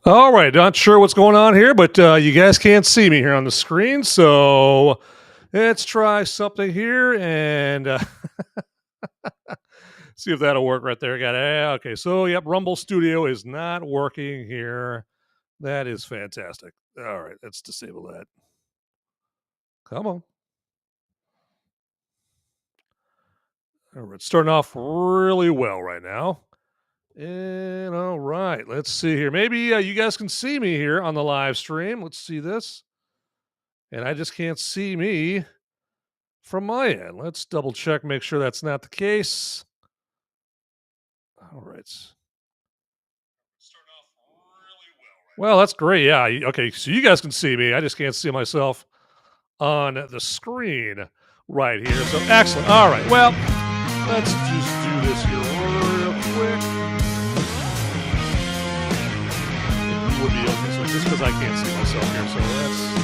All right, not sure what's going on here, but you guys can't see me here on the screen, so let's try something here and see if that'll work right there. Got it. Okay, so yep, Rumble Studio is not working here. That is fantastic. All right, let's disable that. Come on. All right, it's starting off really well right now. And all right, let's see here. Maybe you guys can see me here on the live stream. Let's see this. And I just can't see me from my end. Let's double check, make sure that's not the case. All right. Well, that's great. Yeah. Okay. So you guys can see me. I just can't see myself on the screen right here. So excellent. All right. Well, let's just do this here real quick. It would be okay. So just because I can't see myself here. So let's.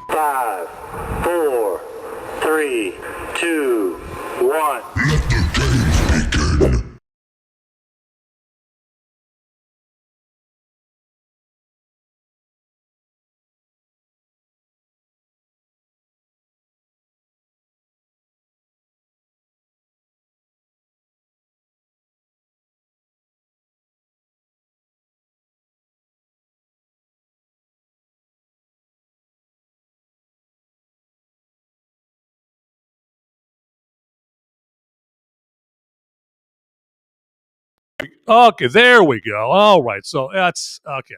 Five, four, three, two, one. Let the games begin. Okay, there we go. All right, so that's okay.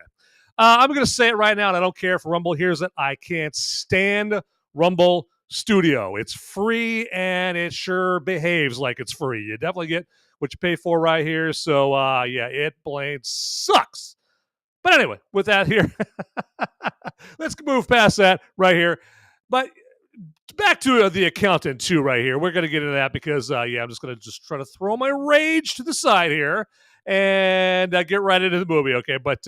I'm going to say it right now, and I don't care if Rumble hears it. I can't stand Rumble Studio. It's free, and it sure behaves like it's free. You definitely get what you pay for right here. So, yeah, it plain sucks. But anyway, with that here, let's move past that right here. But back to the accountant too right here. We're going to get into that because, yeah, I'm just going to just try to throw my rage to the side here and get right into the movie, okay? But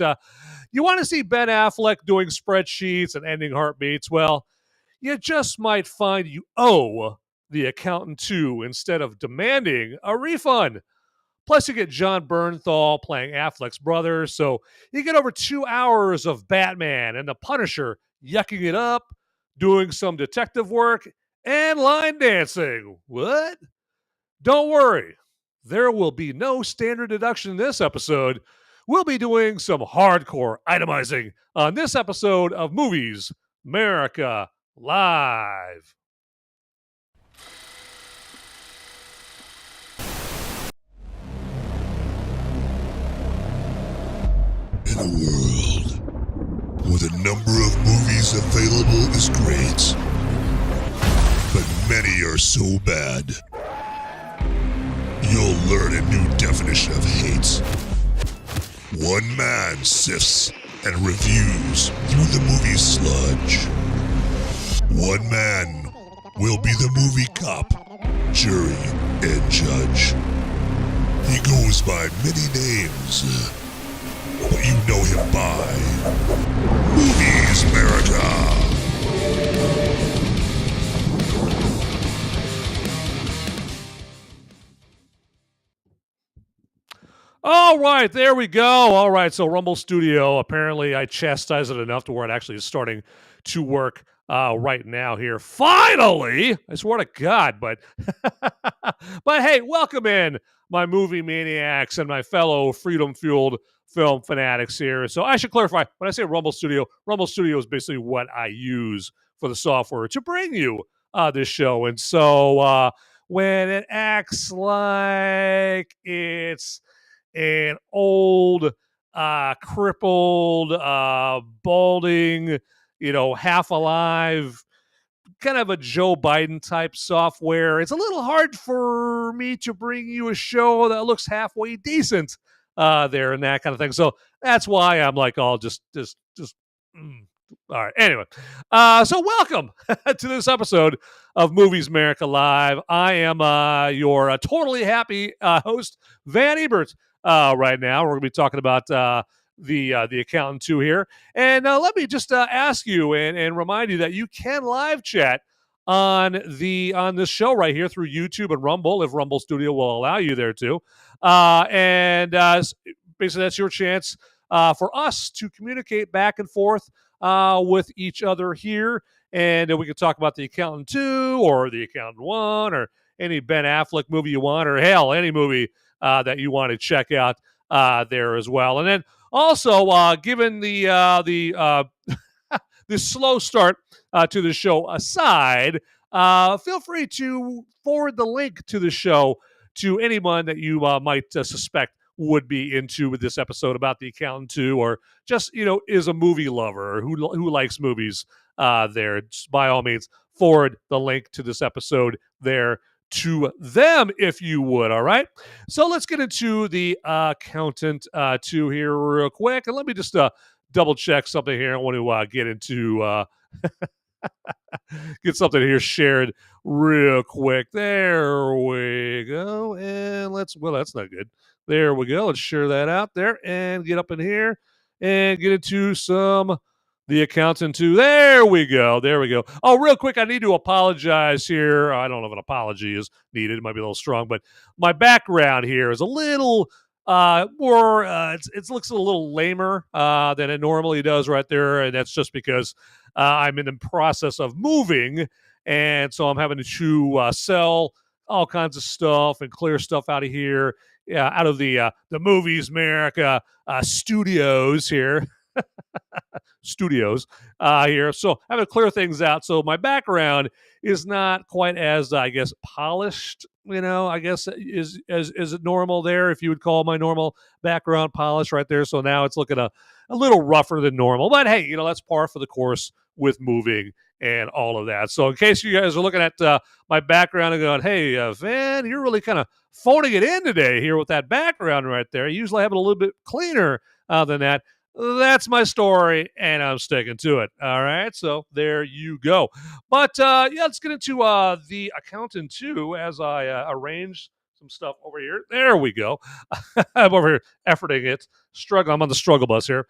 you want to see Ben Affleck doing spreadsheets and ending heartbeats? Well, you just might find you owe the accountant too instead of demanding a refund. Plus, you get Jon Bernthal playing Affleck's brother, so you get over 2 hours of Batman and the Punisher yucking it up, doing some detective work, and line dancing. What? Don't worry. There will be no standard deduction in this episode. We'll be doing some hardcore itemizing on this episode of Movies Merica Live. In a world where the number of movies available is great, but many are so bad, you'll learn a new definition of hate. One man sifts and reviews through the movie sludge. One man will be the movie cop, jury, and judge. He goes by many names, but you know him by Movies Merica. All right, there we go. All right, so Rumble Studio, apparently I chastised it enough to where it actually is starting to work right now here. Finally! I swear to God, but but hey, welcome in, my movie maniacs and my fellow freedom-fueled film fanatics here. So I should clarify, when I say Rumble Studio is basically what I use for the software to bring you this show. And so when it acts like it's an old, crippled, balding, Half Alive, kind of a Joe Biden type software. It's a little hard for me to bring you a show that looks halfway decent there and that kind of thing. So that's why I'm like, all just. All right. Anyway, so welcome to this episode of Movies Merica Live. I am your totally happy host, Van Ebert. Right now, we're going to be talking about the Accountant 2 here, and let me just ask you and remind you that you can live chat on this show right here through YouTube and Rumble if Rumble Studio will allow you there too, and basically that's your chance for us to communicate back and forth with each other here, and we can talk about the Accountant 2 or the Accountant 1 or any Ben Affleck movie you want, or hell, any movie that you want to check out there as well. And then also, given the slow start to the show aside, feel free to forward the link to the show to anyone that you might suspect would be into this episode about the Accountant 2, or just is a movie lover or who likes movies there. Just by all means, forward the link to this episode there to them if you would. All right, so let's get into the Accountant 2 here real quick, and let me just double check something here. I want to get into get something here shared real quick. There we go, and that's not good. There we go. Let's share that out there and get up in here and get into the Accountant 2. There we go. Oh, real quick, I need to apologize here. I don't know if an apology is needed. It might be a little strong, but my background here is a little more, it looks a little lamer than it normally does right there, and that's just because I'm in the process of moving, and so I'm having to sell all kinds of stuff and clear stuff out of here, out of the Movies Merica studios here. Here, so I have to clear things out. So my background is not quite as, I guess, polished. I guess is it normal there, if you would call my normal background polished right there. So now it's looking a little rougher than normal. But hey, that's par for the course with moving and all of that. So in case you guys are looking at my background and going, hey, Van, you're really kind of phoning it in today here with that background right there. I usually have it a little bit cleaner than that. That's my story, and I'm sticking to it. All right, so there you go. But let's get into the Accountant 2 as I arrange some stuff over here. There we go. I'm over here efforting it. I'm on the struggle bus here.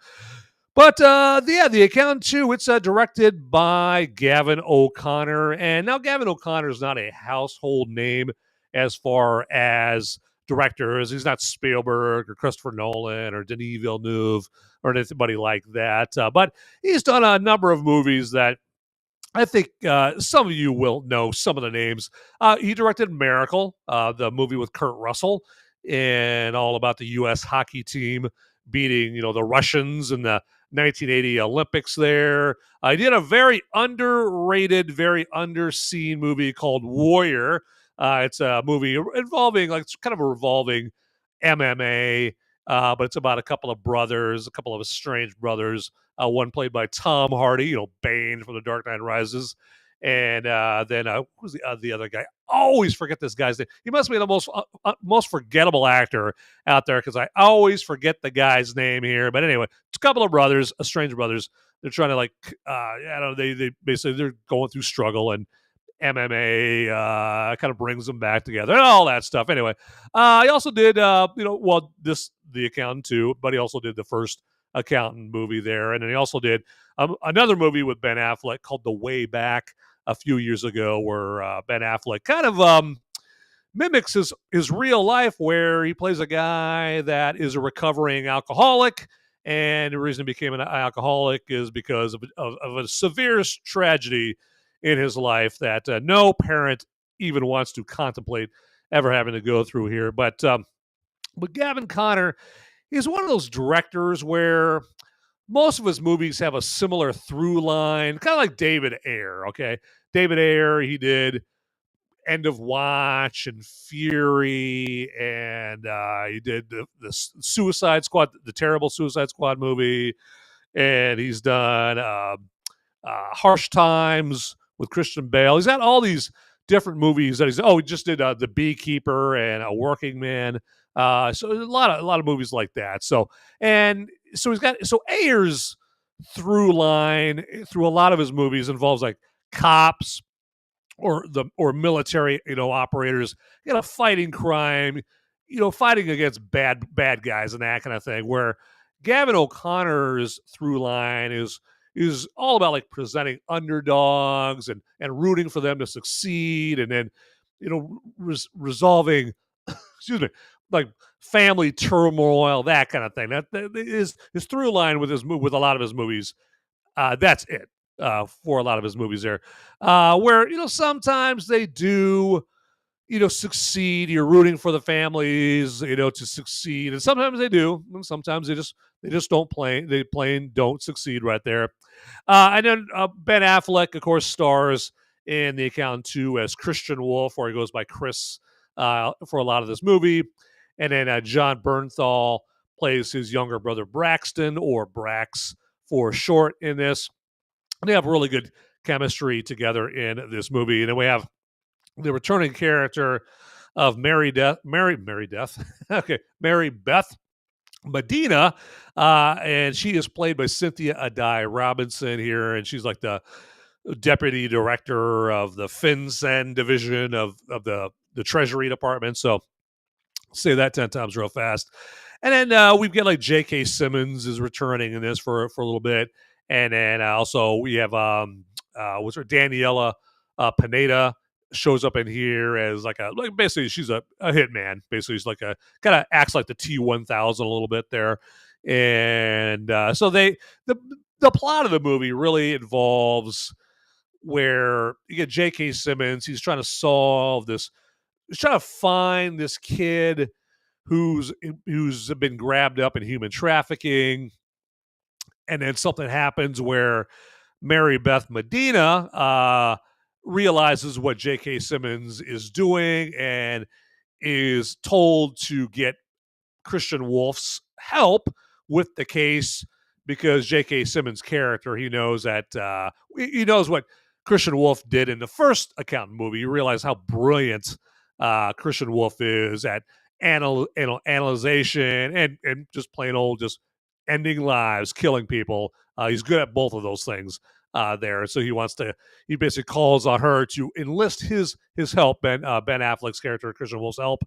But the Accountant 2, it's directed by Gavin O'Connor, and now Gavin O'Connor is not a household name as far as directors. He's not Spielberg or Christopher Nolan or Denis Villeneuve or anybody like that. But he's done a number of movies that I think some of you will know some of the names. He directed Miracle, the movie with Kurt Russell, and all about the U.S. hockey team beating, the Russians in the 1980 Olympics there. He did a very underrated, very underseen movie called Warrior. It's a movie involving, it's kind of a revolving MMA, but it's about a couple of estranged brothers, one played by Tom Hardy, Bane from The Dark Knight Rises, and then who's the other guy? I always forget this guy's name. He must be the most forgettable actor out there, because I always forget the guy's name here. But anyway, it's a couple of brothers, estranged brothers. They're trying to they basically, they're going through struggle, and MMA kind of brings them back together and all that stuff. Anyway, he also did, the Accountant 2, but he also did the first Accountant movie there. And then he also did another movie with Ben Affleck called The Way Back a few years ago, where Ben Affleck kind of mimics his real life, where he plays a guy that is a recovering alcoholic. And the reason he became an alcoholic is because of a severe tragedy in his life that no parent even wants to contemplate ever having to go through here. But Gavin O'Connor is one of those directors where most of his movies have a similar through line, kind of like David Ayer. Okay, David Ayer, he did End of Watch and Fury, and he did the Suicide Squad, the terrible Suicide Squad movie, and he's done Harsh Times with Christian Bale. He's got all these different movies that he just did The Beekeeper and A Working Man. So a lot of movies like that. So he's got Ayer's through line through a lot of his movies involves like cops or military operators fighting crime, fighting against bad guys and that kind of thing. Where Gavin O'Connor's through line is all about like presenting underdogs and rooting for them to succeed, and then resolving excuse me, like family turmoil, that kind of thing. That is his through line with a lot of his movies. That's it for a lot of his movies there. Where sometimes they do succeed. You're rooting for the families to succeed, and sometimes they do, and sometimes they just don't plain don't succeed right there. And then Ben Affleck, of course, stars in The Accountant 2 as Christian Wolff, or he goes by Chris for a lot of this movie. And then Jon Bernthal plays his younger brother Braxton, or Brax for short, in this. And they have really good chemistry together in this movie. And then we have the returning character of Marybeth Medina, and she is played by Cynthia Addai-Robinson here, and she's like the Deputy Director of the FinCEN division of the Treasury Department. So say that 10 times real fast. And then we've got like J.K. Simmons is returning in this for a little bit. And then also we have Daniella Pineda shows up in here as basically she's a hitman. Basically, she's like kind of acts like the T-1000 a little bit there. And so the plot of the movie really involves where you get J.K. Simmons. He's trying to solve this. He's trying to find this kid who's been grabbed up in human trafficking, and then something happens where Marybeth Medina realizes what J.K. Simmons is doing and is told to get Christian Wolff's help with the case, because J.K. Simmons' character, he knows what Christian Wolff did in the first Accountant movie. You realize how brilliant Christian Wolff is at analyzation and just plain old just ending lives, killing people. He's good at both of those things there. So he basically calls on her to enlist his help, Ben Affleck's character, Christian Wolff's help.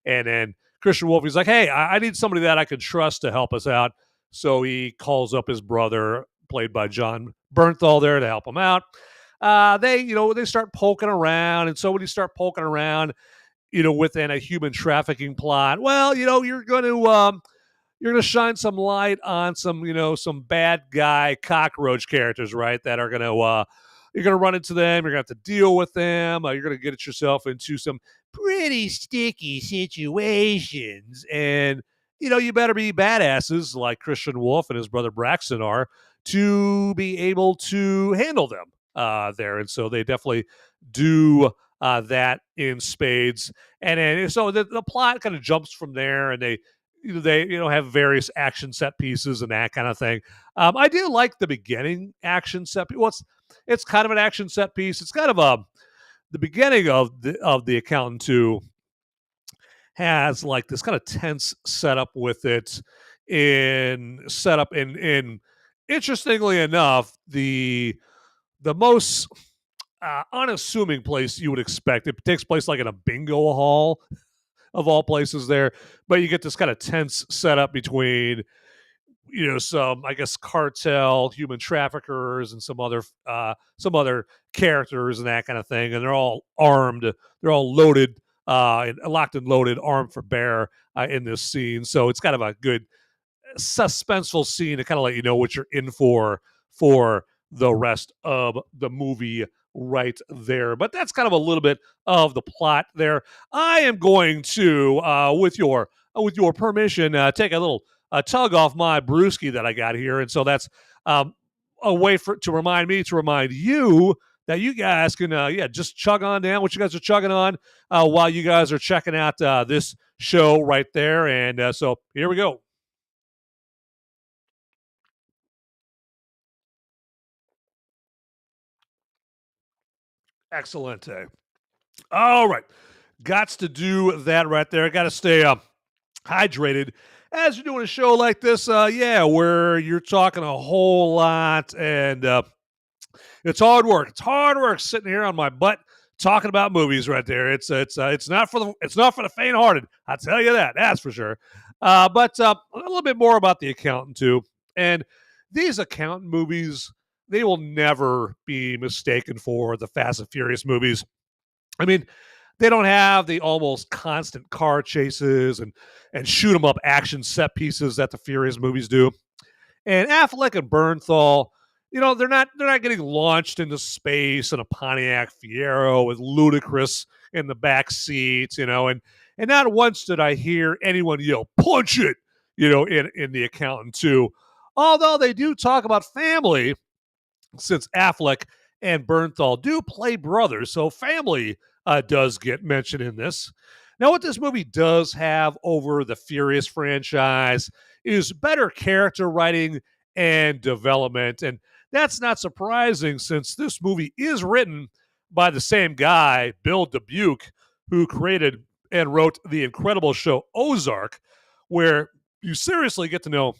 And then Christian Wolff, he's like, hey, I need somebody that I can trust to help us out. So he calls up his brother, played by Jon Bernthal, there to help him out. They start poking around. And so when you start poking around, within a human trafficking plot, well, you're going to shine some light on some bad guy cockroach characters, right? That are going to you're going to run into them. You're going to have to deal with them. You're going to get yourself into some pretty sticky situations, and you better be badasses like Christian Wolff and his brother Braxton are to be able to handle them there. And so they definitely do that in spades. And then so the plot kind of jumps from there, and they have various action set pieces and that kind of thing. I do like the beginning action set piece. It's kind of an action set piece. It's kind of the beginning of the Accountant 2 has like this kind of tense setup with it. In interestingly enough, the most unassuming place you would expect. It takes place like in a bingo hall of all places there, but you get this kind of tense setup between some, I guess, cartel, human traffickers, and some other characters and that kind of thing, and they're all armed, they're all loaded, locked and loaded, armed for bear in this scene. So it's kind of a good suspenseful scene to kind of let you know what you're in for the rest of the movie right there. But that's kind of a little bit of the plot there. I am going to, with your permission, take a little tug off my brewski that I got here, and so that's a way to remind you that you guys can, just chug on down what you guys are chugging on while you guys are checking out this show right there. And so here we go. Excellent. All right. Gots to do that right there. Got to stay hydrated as you're doing a show like this. Where you're talking a whole lot, and it's hard work. It's hard work sitting here on my butt talking about movies right there. It's not for the faint-hearted. I'll tell you that. That's for sure. But a little bit more about The Accountant too. And these accountant movies, they will never be mistaken for the Fast and Furious movies. I mean, they don't have the almost constant car chases and shoot 'em up action set pieces that the Furious movies do. And Affleck and Bernthal, they're not getting launched into space in a Pontiac Fiero with Ludacris in the back seat, and not once did I hear anyone yell, "Punch it," in The Accountant too. Although they do talk about family, since Affleck and Bernthal do play brothers, so family does get mentioned in this. Now, what this movie does have over the Furious franchise is better character writing and development, and that's not surprising since this movie is written by the same guy, Bill Dubuque, who created and wrote the incredible show Ozark, where you seriously get to know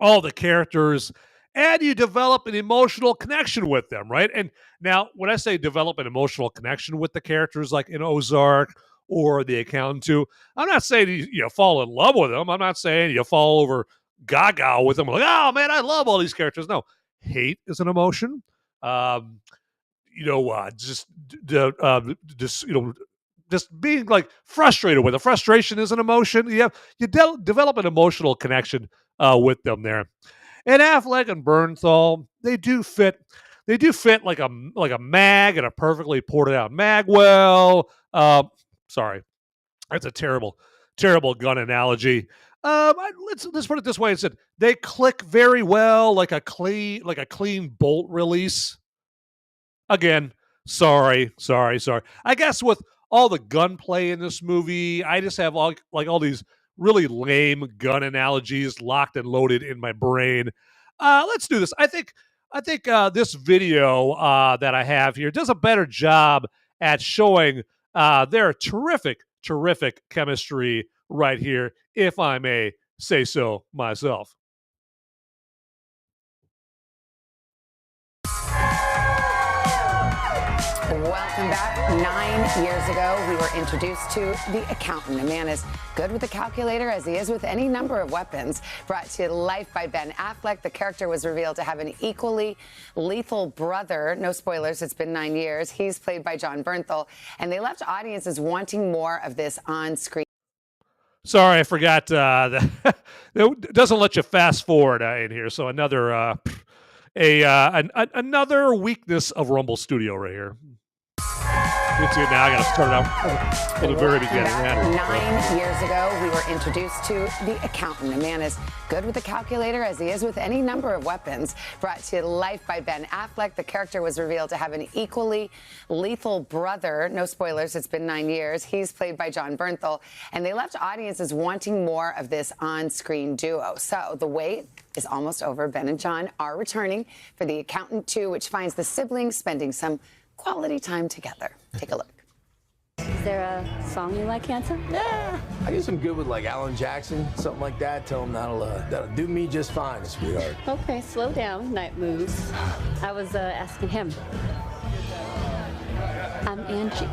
all the characters and you develop an emotional connection with them, right? And now, when I say develop an emotional connection with the characters like in Ozark or The Accountant too, I'm not saying you fall in love with them. I'm not saying you fall over gaga with them. Like, oh man, I love all these characters. No, hate is an emotion. Just being like frustrated with it. Frustration is an emotion. You develop an emotional connection with them there. And Affleck and Bernthal, they do fit like a mag and a perfectly ported out Magwell. Sorry, that's a terrible gun analogy. Let's put it this way: it's that they click very well, like a clean bolt release. Again, sorry. I guess with all the gunplay in this movie, I just have all these really lame gun analogies locked and loaded in my brain. Let's do this. I think this video that I have here does a better job at showing their terrific chemistry right here, if I may say so myself. Welcome back. 9 years ago, we were introduced to The Accountant. A man as good with a calculator as he is with any number of weapons. Brought to life by Ben Affleck, the character was revealed to have an equally lethal brother. No spoilers, it's been 9 years. He's played by Jon Bernthal, and they left audiences wanting more of this on screen. Sorry, I forgot. It doesn't let you fast forward in here. So another another weakness of Rumble Studio right here. You can see it now. I got to start it out from the very beginning. 9 years ago, we were introduced to The Accountant. A man as good with a calculator as he is with any number of weapons. Brought to life by Ben Affleck, the character was revealed to have an equally lethal brother. No spoilers, it's been 9 years. He's played by Jon Bernthal, and they left audiences wanting more of this on-screen duo. So the wait is almost over. Ben and Jon are returning for The Accountant 2, which finds the siblings spending some quality time together. Take a look. Is there a song you like, handsome? Yeah, I guess I'm good with like Alan Jackson, something like that. Tell him that'll do me just fine, sweetheart. Okay, slow down, night moves. I was asking him. I'm Angie.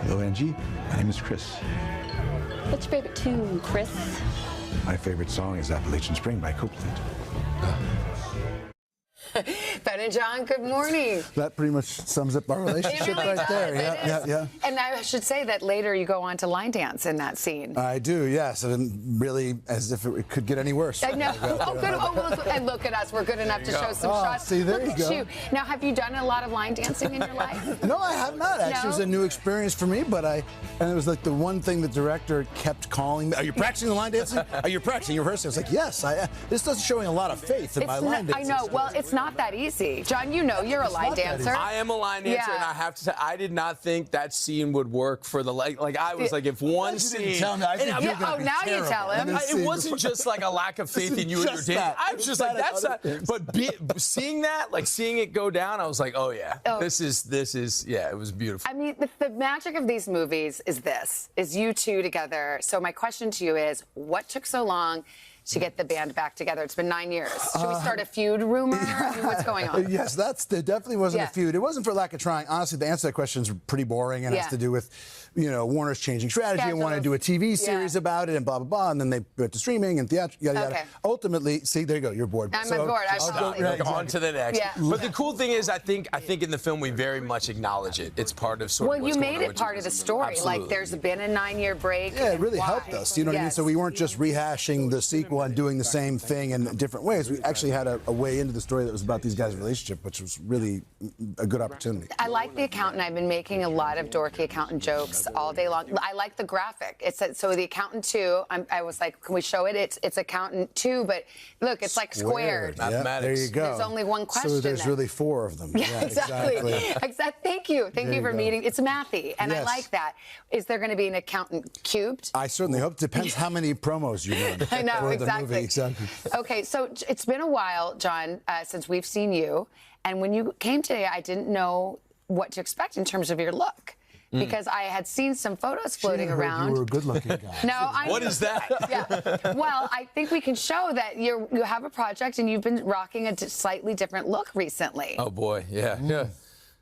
Hello, Angie. My name is Chris. What's your favorite tune, Chris? My favorite song is Appalachian Spring by Copeland. Ben and Jon, good morning. That pretty much sums up our relationship really right does. there. Yeah. And I should say that later you go on to line dance in that scene. I do, yes. And really, as if it could get any worse. I know. Oh, good. And look at us. We're good enough to show some shots. See, there look you at go. You. Now, have you done a lot of line dancing in your life? No, I have not. Actually, No? it was a new experience for me, and it was like the one thing the director kept calling me. Are you practicing the line dancing? Are you practicing? You're rehearsing? I was like, yes. This doesn't showing a lot of faith in my line dancing. I know. Well, it's not not that easy. John, you know you're a line dancer. I am a line dancer, and I have to say, I did not think that scene would work for the like I was like, if one scene. Oh, now you tell him. It wasn't just like a lack of faith in you and your dad. I was just like, that's not. But seeing that, like seeing it go down, I was like, oh yeah, this is yeah, it was beautiful. I mean, the magic of these movies is you two together. So my question to you is, what took so long to get the band back together? It's been 9 years. Should we start a feud rumor? I mean, what's going on? Yes, there definitely wasn't a feud. It wasn't for lack of trying. Honestly, the answer to that question is pretty boring and has to do with, Warner's changing strategy and wanted to do a TV series about it and blah, blah, blah. And then they went to streaming and theater, yada, yada. Ultimately, see, there you go. You're bored. I'm bored. On to the next. Yeah. But the cool thing is, I think in the film we very much acknowledge it. It's part of sort of what's you going made on it part of the story. Absolutely. Like, there's been a 9-year break. Yeah, it really helped us. You know what I mean? So we weren't just rehashing the sequel and doing the same thing in different ways. We actually had a way into the story that was about these guys' relationship, which was really a good opportunity. I like The Accountant. I've been making a lot of dorky accountant jokes all day long. I like the graphic. So The Accountant 2, I was like, can we show it? It's Accountant 2, but look, it's like squared. Yeah, there you go. There's only one question. So there's really 4 of them. Yeah, exactly. Thank you for meeting. It's mathy, and I like that. Is there going to be an Accountant cubed? I certainly hope. Depends how many promos you run. I know, for exactly. The movie. Exactly. Okay, so it's been a while, John, since we've seen you. And when you came today, I didn't know what to expect in terms of your look. Because I had seen some photos floating around. You were a good-looking guy. No, what is that? Yeah. Well, I think we can show that you have a project and you've been rocking a slightly different look recently. Oh boy, yeah, yeah.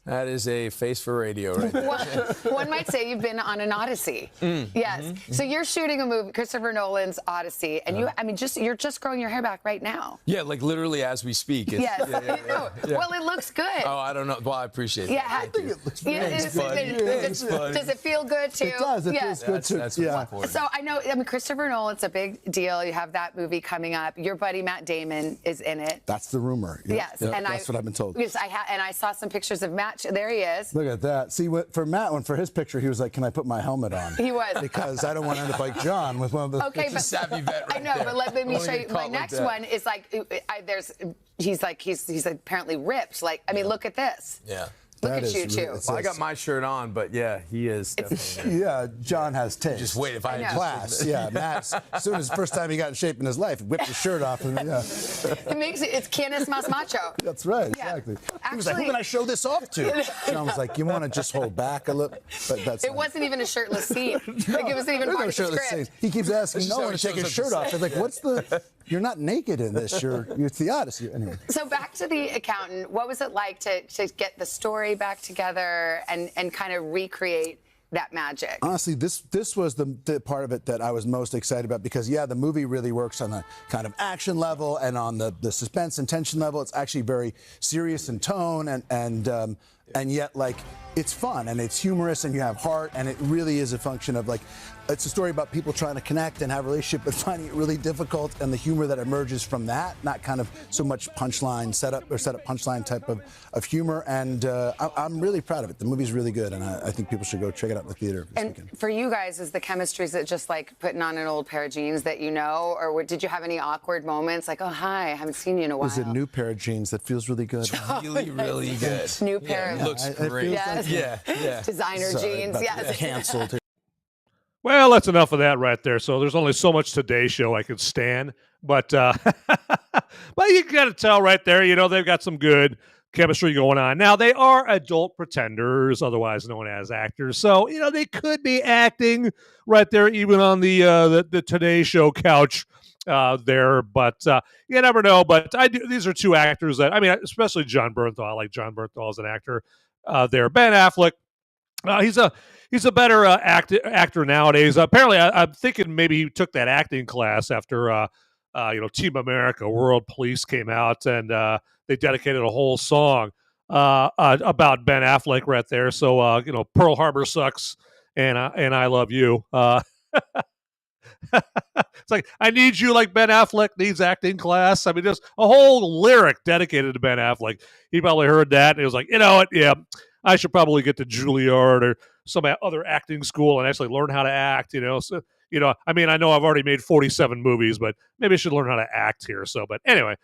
That is a face for radio right there. One might say you've been on an odyssey. Yes. So you're shooting a movie, Christopher Nolan's Odyssey, and you're just growing your hair back right now. Yeah, like literally as we speak. Yes. Well, it looks good. Oh, I don't know. Well, I appreciate it. I think it looks good. Does it feel good too? It does. It feels good too. That's important. So I know, Christopher Nolan's a big deal. You have that movie coming up. Your buddy Matt Damon is in it. That's the rumor. Yes. And that's what I've been told. Yes, and I saw some pictures of Matt. There he is. Look at that. See, for Matt, for his picture, he was like, "Can I put my helmet on?" He was. Because I don't want to end up like John with one of the. Okay, but savvy vet right I know, there. but let me show you. My next one is like, he's apparently ripped. Like, I mean, look at this. Yeah. Look at you too. Well, I got my shirt on, but yeah, he is definitely. Yeah, John has taste. Just wait if I had class. Yeah, Matt. As soon as the first time he got in shape in his life, whipped his shirt off, and It's Canis Mas Macho. That's right, exactly. He was like, "Who can I show this off to?" John was like, "You want to just hold back a little?" But that's. It wasn't even a shirtless scene. Like, it wasn't even part of the script. He keeps asking Nolan to take his shirt off. It's like, what's the? You're not naked in this. You're the Odyssey. Anyway. So back to The Accountant. What was it like to get the story back together and kind of recreate that magic? Honestly, this was the part of it that I was most excited about because, the movie really works on the kind of action level and on the suspense and tension level. It's actually very serious in tone and yet, like, it's fun and it's humorous and you have heart and it really is a function of, like, it's a story about people trying to connect and have a relationship but finding it really difficult and the humor that emerges from that, not kind of so much punchline setup punchline type of humor. And I'm really proud of it. The movie's really good and I think people should go check it out in the theater this weekend. For you guys, is the chemistry, is it just like putting on an old pair of jeans that you know, or did you have any awkward moments like, oh, hi, I haven't seen you in a while? It was a new pair of jeans that feels really good. Really, really good. New pair of looks great. Yeah. Designer jeans. Yes. Canceled. Well, that's enough of that right there. So there's only so much Today Show I can stand. But but you got to tell right there, they've got some good chemistry going on. Now, they are adult pretenders, otherwise known as actors. So, they could be acting right there, even on the Today Show couch there. But you never know. But these are two actors that, especially Jon Bernthal. I like Jon Bernthal as an actor there. Ben Affleck. He's a better actor nowadays. Apparently, I'm thinking maybe he took that acting class after Team America: World Police came out and they dedicated a whole song about Ben Affleck right there. So Pearl Harbor sucks and I love you. It's like, I need you like Ben Affleck needs acting class. Just a whole lyric dedicated to Ben Affleck. He probably heard that and he was like, I should probably get to Juilliard or some other acting school and actually learn how to act, So, I know I've already made 47 movies, but maybe I should learn how to act here. So, but anyway.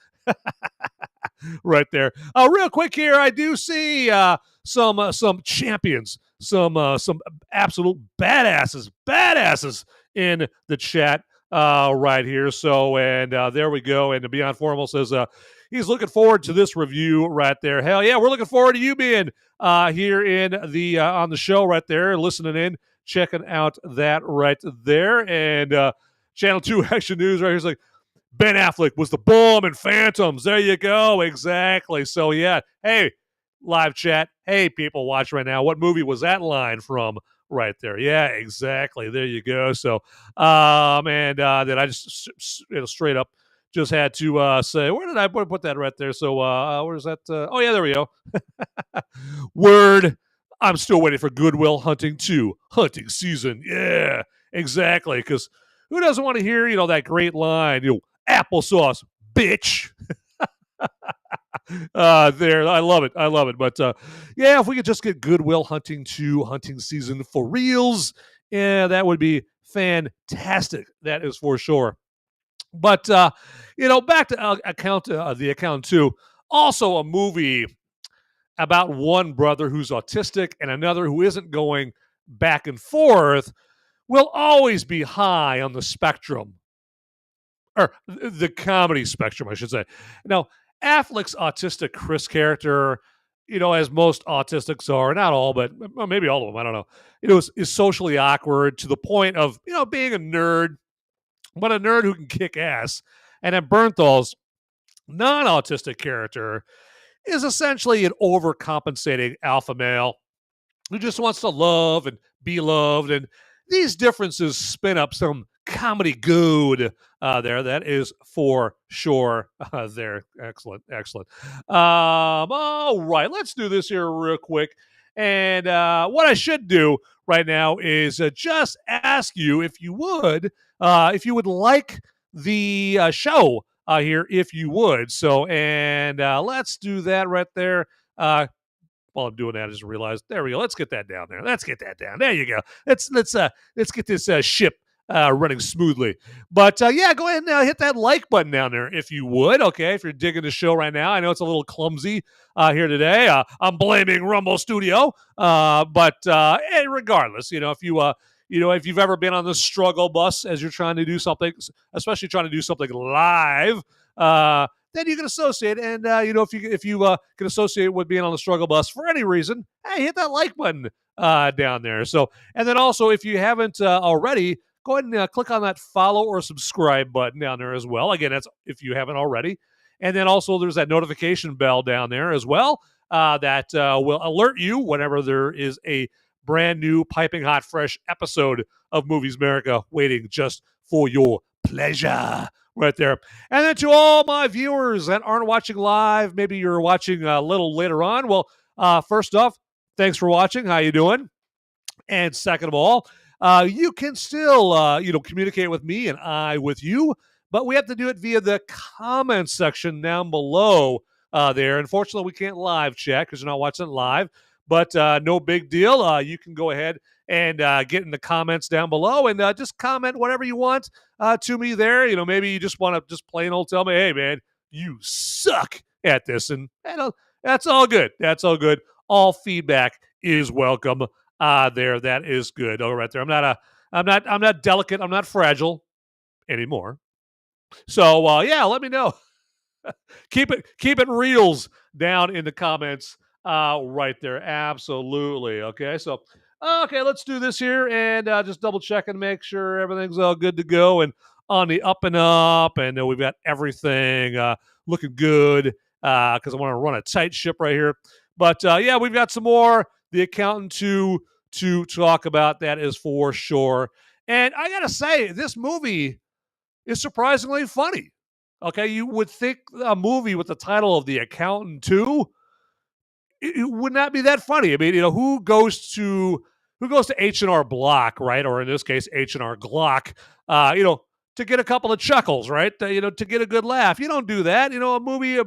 right there. Real quick here, I do see some champions, some absolute badasses in the chat right here. So, and there we go. And Beyond Formal says he's looking forward to this review right there. Hell yeah, we're looking forward to you being here in the on the show right there, listening in, checking out that right there. And Channel 2 Action News right here is like, Ben Affleck was the bomb in Phantoms. There you go. Exactly. So, yeah. Hey, live chat. Hey, people watch right now. What movie was that line from right there? Yeah, exactly. There you go. So, then I just straight up just had to say, where did I put that right there? So, where's that? Oh, yeah, there we go. Word. I'm still waiting for Good Will Hunting 2, hunting season. Yeah, exactly. Because who doesn't want to hear, that great line, applesauce, bitch. There, I love it. But yeah, if we could just get Good Will Hunting 2 hunting season for reals, yeah, that would be fantastic. That is for sure. But back to the account 2. Also a movie about one brother who's autistic and another who isn't, going back and forth, will always be high on the spectrum. Or the comedy spectrum, I should say. Now, Affleck's autistic Chris character, as most autistics are, not all, but maybe all of them, I don't know, is socially awkward to the point of, being a nerd, but a nerd who can kick ass. And then Bernthal's non-autistic character is essentially an overcompensating alpha male who just wants to love and be loved. And these differences spin up some comedy good there. That is for sure there. Excellent. All right, let's do this here real quick. And what I should do right now is just ask you if you would like the show here, if you would. So, and let's do that right there. While I'm doing that, I just realized, there we go. Let's get that down there. There you go. Let's get this ship running smoothly. But yeah, go ahead and hit that like button down there if you would. Okay, if you're digging the show right now, I know it's a little clumsy here today. I'm blaming Rumble Studio, but regardless, if you've ever been on the struggle bus as you're trying to do something, especially trying to do something live, then you can associate. And, if you can associate with being on the struggle bus for any reason, hey, hit that like button down there. So, and then also, if you haven't already, go ahead and click on that follow or subscribe button down there as well. Again, that's if you haven't already. And then also there's that notification bell down there as well that will alert you whenever there is a brand new piping hot fresh episode of Movies Merica waiting just for your pleasure right there. And then to all my viewers that aren't watching live, maybe you're watching a little later on. Well, first off, thanks for watching. How you doing? And second of all, you can still, communicate with me and I with you, but we have to do it via the comments section down below there. Unfortunately, we can't live chat because you're not watching it live. But no big deal. You can go ahead and get in the comments down below and just comment whatever you want to me there. Maybe you just want to just plain old tell me, hey, man, you suck at this. And that's all good. All feedback is welcome there. That is good. All right there. I'm not delicate. I'm not fragile anymore. So, yeah, let me know. Keep it reals down in the comments. Right there. Absolutely. Okay. So, let's do this here and just double check and make sure everything's all good to go and on the up and up. And we've got everything looking good because I want to run a tight ship right here. But yeah, we've got some more The Accountant 2 to talk about. That is for sure. And I got to say, this movie is surprisingly funny. Okay. You would think a movie with the title of The Accountant 2, it would not be that funny. I mean, who goes to H&R Block, right? Or in this case, H&R Glock, to get a couple of chuckles, right? To get a good laugh. You don't do that. A movie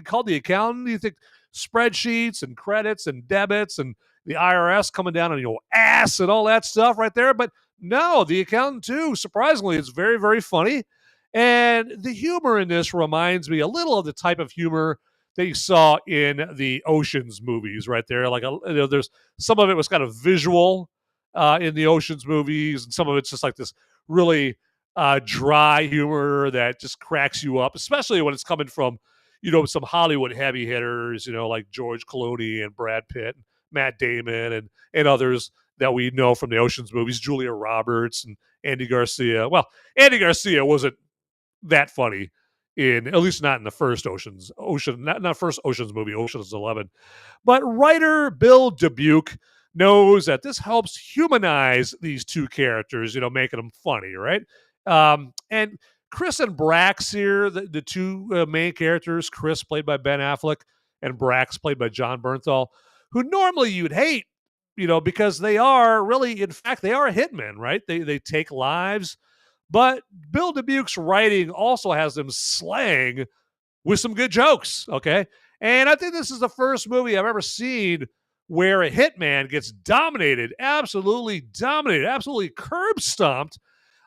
called The Accountant, you think spreadsheets and credits and debits and the IRS coming down on your ass and all that stuff right there. But no, The Accountant 2, surprisingly, it's very, very funny. And the humor in this reminds me a little of the type of humor that you saw in the Ocean's movies right there. Like, there's some of it was kind of visual in the Ocean's movies, and some of it's just like this really dry humor that just cracks you up, especially when it's coming from, some Hollywood heavy hitters, like George Clooney and Brad Pitt, and Matt Damon, and others that we know from the Ocean's movies, Julia Roberts and Andy Garcia. Well, Andy Garcia wasn't that funny at least not in the first not first Ocean's movie, Ocean's 11. But writer Bill Dubuque knows that this helps humanize these two characters, making them funny, right? And Chris and Brax here, the two main characters, Chris played by Ben Affleck and Brax played by Jon Bernthal, who normally you'd hate, because they are really, in fact, they are hitmen, right? They take lives. But Bill Dubuque's writing also has them slang with some good jokes, okay? And I think this is the first movie I've ever seen where a hitman gets absolutely curb stomped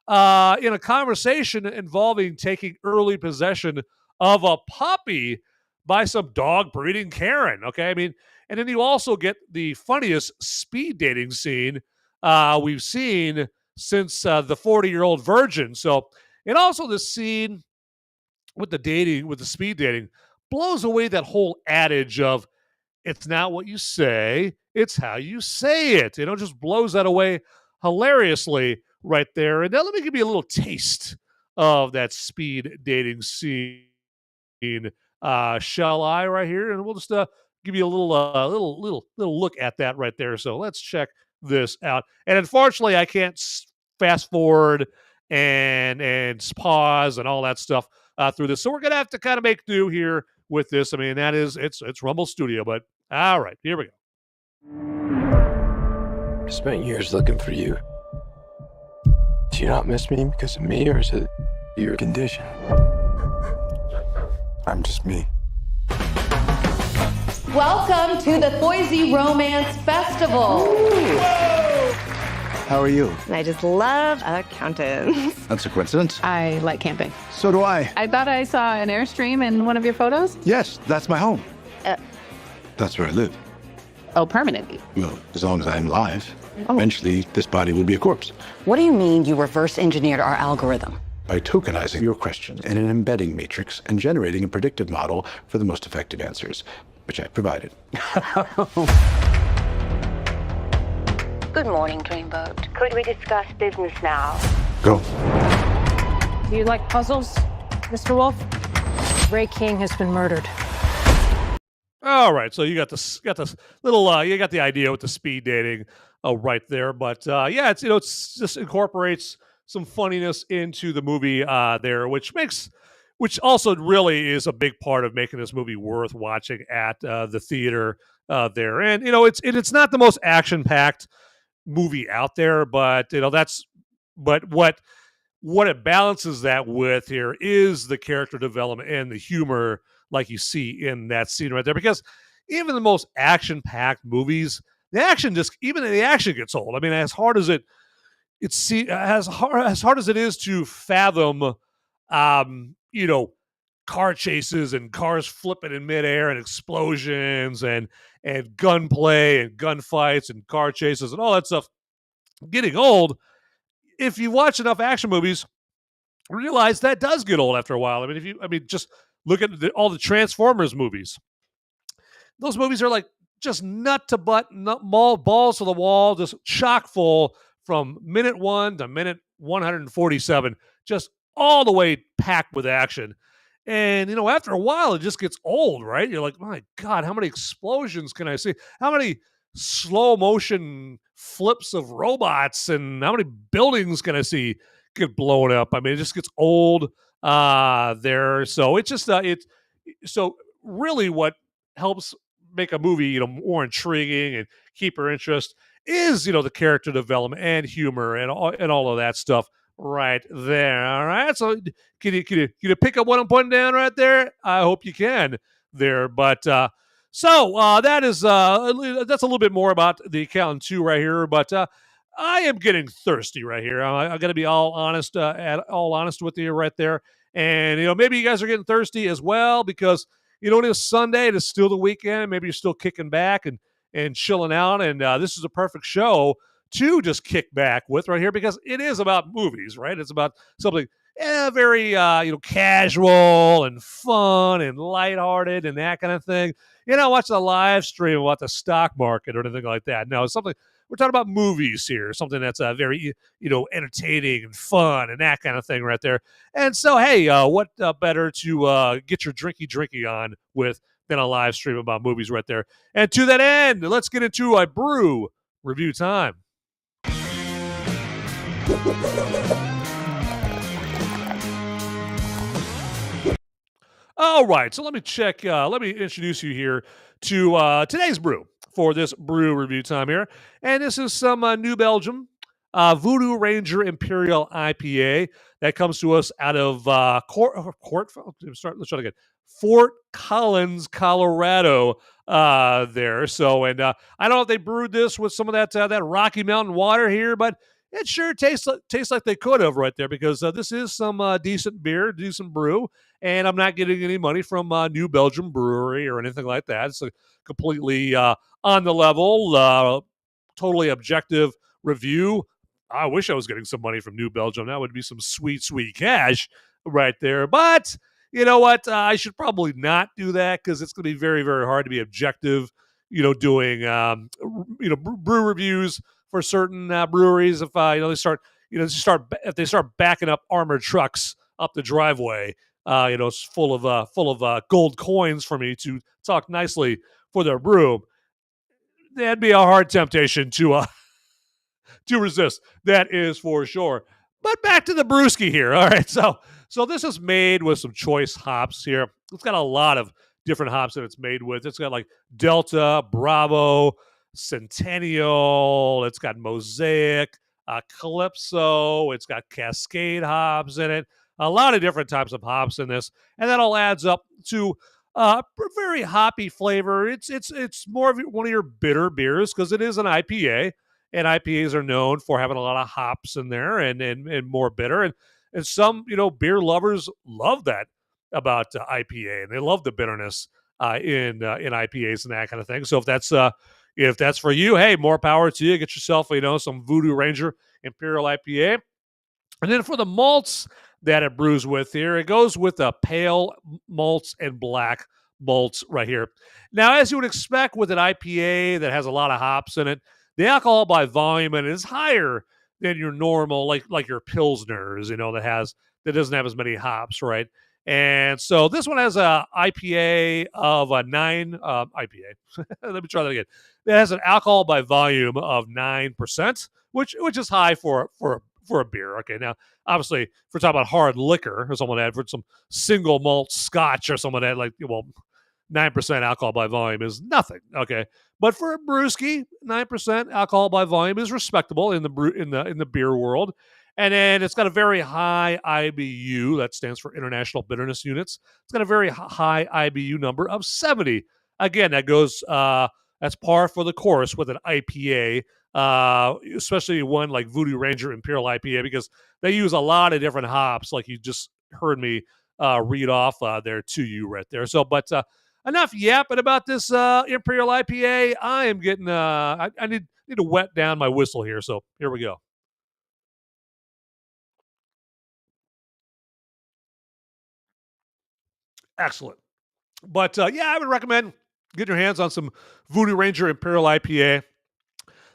in a conversation involving taking early possession of a puppy by some dog breeding Karen, okay? I mean, and then you also get the funniest speed dating scene we've seen since the 40-year-old virgin. So, and also the scene with the speed dating blows away that whole adage of it's not what you say, it's how you say it. Just blows that away hilariously right there. And now let me give you a little taste of that speed dating scene. Shall I right here? And we'll just give you a little look at that right there. So let's check this out. And unfortunately, I can't fast forward and pause and all that stuff through this. So we're gonna have to kind of make do here with this. I mean, it's Rumble Studio, but all right, here we go. I spent years looking for you. Do you not miss me because of me, or is it your condition? I'm just me. Welcome to the Thoisy Romance Festival. How are you? I just love accountants. That's a coincidence. I like camping. So do I. I thought I saw an Airstream in one of your photos. Yes, that's my home. That's where I live. Oh, permanently? Well, as long as I'm alive. Oh. Eventually, this body will be a corpse. What do you mean you reverse engineered our algorithm? By tokenizing your questions in an embedding matrix and generating a predictive model for the most effective answers, which I provided. Good morning, Dreamboat. Could we discuss business now? Go. Do you like puzzles, Mr. Wolff? Ray King has been murdered. All right, so you got this little you got the idea with the speed dating right there, but yeah, it's it's just incorporates some funniness into the movie there, which also really is a big part of making this movie worth watching at the theater there. And it's not the most action packed movie out there, but what it balances that with here is the character development and the humor, like you see in that scene right there. Because even the most action packed movies, the action gets old. I mean, as hard as it is to fathom, car chases and cars flipping in midair and explosions and gunplay and gunfights and car chases and all that stuff getting old. If you watch enough action movies, realize that does get old after a while. I mean, just look at all the Transformers movies. Those movies are like just nut to butt, balls to the wall, just chock full from minute 1 to minute 147, just all the way packed with action. And, after a while, it just gets old, right? You're like, my God, how many explosions can I see? How many slow motion flips of robots and how many buildings can I see get blown up? I mean, it just gets old there. So it's just, so really what helps make a movie, more intriguing and keep your interest is, the character development and humor and all of that stuff right there. All right. So can you pick up what I'm putting down right there? I hope you can there. But so that is that's a little bit more about The Accountant 2 right here. But I am getting thirsty right here. I got to be all honest with you right there. And maybe you guys are getting thirsty as well because you know, it is Sunday. It is still the weekend. Maybe you're still kicking back and chilling out. And this is a perfect show to just kick back with right here because it is about movies, right? It's about something very, casual and fun and lighthearted and that kind of thing. You're not watching a live stream about the stock market or anything like that. No, it's something. We're talking about movies here, something that's very, entertaining and fun and that kind of thing right there. And so, hey, what better to get your drinky on with than a live stream about movies right there. And to that end, let's get into a brew review time. All right, so let me introduce you here to today's brew for this brew review time here. And this is some New Belgium Voodoo Ranger Imperial IPA that comes to us out of Fort Collins, Colorado there. So, and I don't know if they brewed this with some of that Rocky Mountain water here, but it sure tastes like they could have right there because this is some decent beer, decent brew, and I'm not getting any money from New Belgium Brewery or anything like that. It's a completely on the level, totally objective review. I wish I was getting some money from New Belgium. That would be some sweet, sweet cash right there. But you know what? I should probably not do that because it's going to be very, very hard to be objective, doing, brew reviews for certain breweries. If if they start backing up armored trucks up the driveway, it's full of gold coins for me to talk nicely for their brew. That'd be a hard temptation to resist. That is for sure. But back to the brewski here. All right, so this is made with some choice hops here. It's got a lot of different hops that it's made with. It's got like Delta, Bravo, Centennial. It's got Mosaic, Calypso. It's got Cascade hops in it. A lot of different types of hops in this, and that all adds up to a very hoppy flavor. It's more of one of your bitter beers because it is an IPA. And IPAs are known for having a lot of hops in there and more bitter. And some, beer lovers love that about IPA. And they love the bitterness in IPAs and that kind of thing. So if that's for you, hey, more power to you. Get yourself, some Voodoo Ranger Imperial IPA. And then for the malts that it brews with here, it goes with pale malts and black malts right here. Now, as you would expect with an IPA that has a lot of hops in it, the alcohol by volume in it is higher than your normal, like your Pilsners, that doesn't have as many hops, right? And so this one has a IPA of a 9 IPA. Let me try that again. It has an alcohol by volume of 9%, which is high for a beer. Okay, now obviously, if we're talking about hard liquor or someone had for some single malt Scotch or someone had 9% alcohol by volume is nothing. Okay, but for a brewski, 9% alcohol by volume is respectable in the beer world. And then it's got a very high IBU. That stands for International Bitterness Units. It's got a very high IBU number of 70. Again, that goes that's par for the course with an IPA, especially one like Voodoo Ranger Imperial IPA, because they use a lot of different hops, like you just heard me read off there to you right there. So, but enough yapping about this Imperial IPA. I am getting I need to wet down my whistle here. So here we go. Excellent. But I would recommend getting your hands on some Voodoo Ranger Imperial IPA.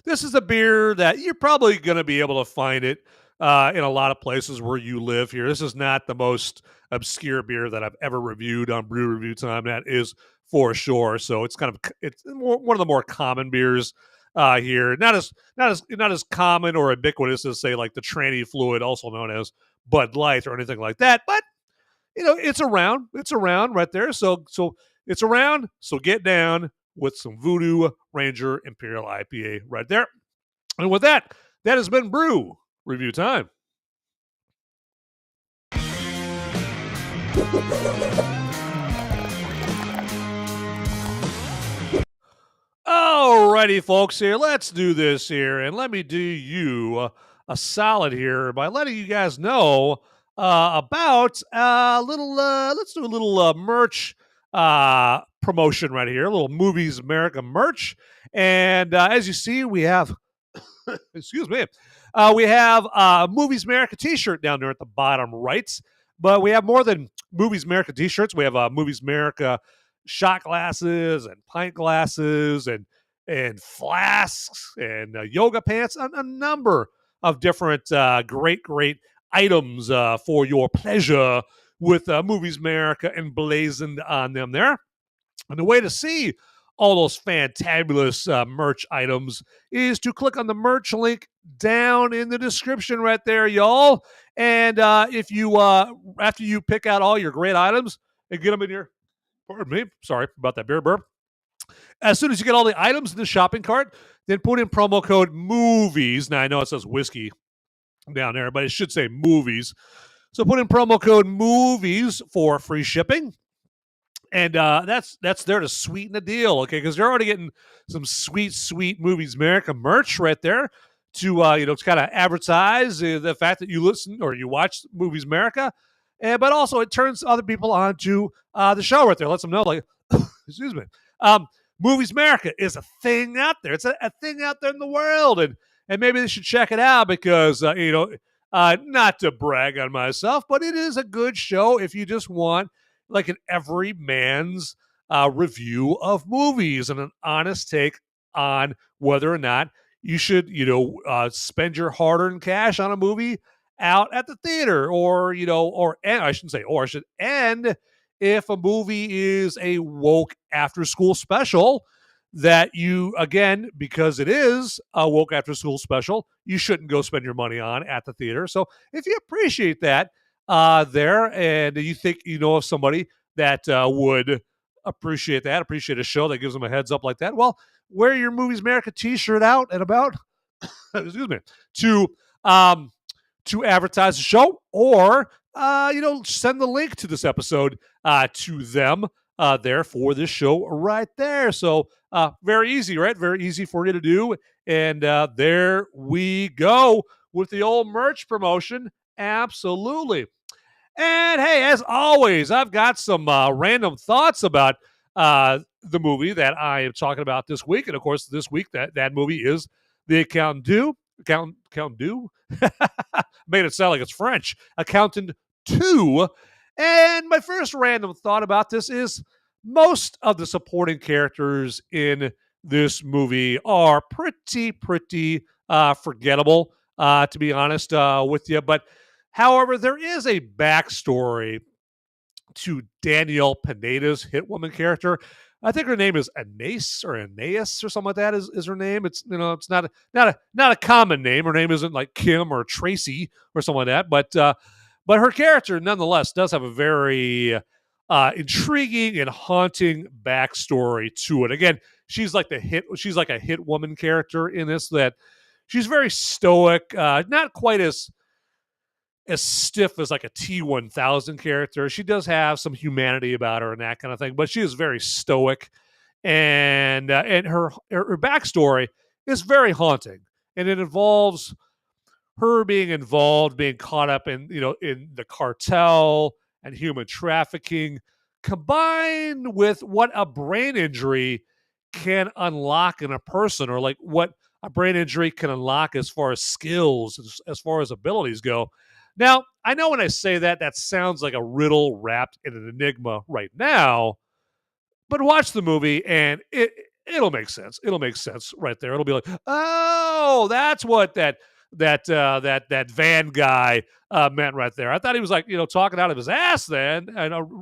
This is a beer that you're probably going to be able to find it in a lot of places where you live here. This is not the most obscure beer that I've ever reviewed on Brew Review Time. That is for sure. So it's one of the more common beers here. Not as common or ubiquitous as, say, like the tranny fluid, also known as Bud Light or anything like that. But it's around. It's around right there. So it's around. So get down with some Voodoo Ranger Imperial IPA right there. And with that has been Brew Review Time. Alrighty, folks, here. Let's do this here. And let me do you a solid here by letting you guys know about let's do a little merch promotion right here, a little Movies America merch. And as you see, we have, excuse me, we have a Movies America t-shirt down there at the bottom right. But we have more than Movies America t-shirts. We have Movies America shot glasses and pint glasses and flasks and yoga pants, a number of different great items for your pleasure with Movies America emblazoned on them there. And the way to see all those fantabulous merch items is to click on the merch link down in the description right there, y'all. And if you, after you pick out all your great items and get them in your, pardon me, sorry about that beer burp. As soon as you get all the items in the shopping cart, then put in promo code MOVIES. Now, I know it says whiskey down there, but it should say movies. So put in promo code MOVIES for free shipping. And that's there to sweeten the deal, okay? Because you're already getting some sweet Movies America merch right there to to kind of advertise the fact that you listen or you watch Movies America, but also it turns other people on to the show right there. Lets them know, like, excuse me, Movies America is a thing out there. It's a thing out there in the world, and maybe they should check it out because not to brag on myself, but it is a good show if you just want like an every man's review of movies and an honest take on whether or not you should, spend your hard-earned cash on a movie out at the theater, or I should end if a movie is a woke after-school special that you, again, because it is a woke after-school special, you shouldn't go spend your money on at the theater. So if you appreciate that, there, and you think you know of somebody that would appreciate a show that gives them a heads up like that, well, wear your Movies America t-shirt out and about, excuse me, to advertise the show, or send the link to this episode to them there for this show right there. So very easy, right? Very easy for you to do. And there we go with the old merch promotion. Absolutely. And hey, as always, I've got some random thoughts about the movie that I am talking about this week. And of course, this week that movie is The Accountant Do. Accountant Do? Made it sound like it's French. Accountant 2. And my first random thought about this is most of the supporting characters in this movie are pretty forgettable, to be honest with you. But however, there is a backstory to Daniella Pineda's Hitwoman character. I think her name is Anais or something like that is her name. It's it's not a common name. Her name isn't like Kim or Tracy or something like that. But her character nonetheless does have a very intriguing and haunting backstory to it. Again, she's like a Hitwoman character in this, that she's very stoic, not quite as stiff as like a T-1000 character. She does have some humanity about her and that kind of thing, but she is very stoic, and her backstory is very haunting, and it involves her being caught up in in the cartel and human trafficking, combined with what a brain injury can unlock in a person, or like what a brain injury can unlock as far as skills, as far as abilities go. Now, I know when I say that sounds like a riddle wrapped in an enigma right now, but watch the movie and it'll make sense. It'll make sense right there. It'll be like, oh, that's what that van guy meant right there. I thought he was like, talking out of his ass then,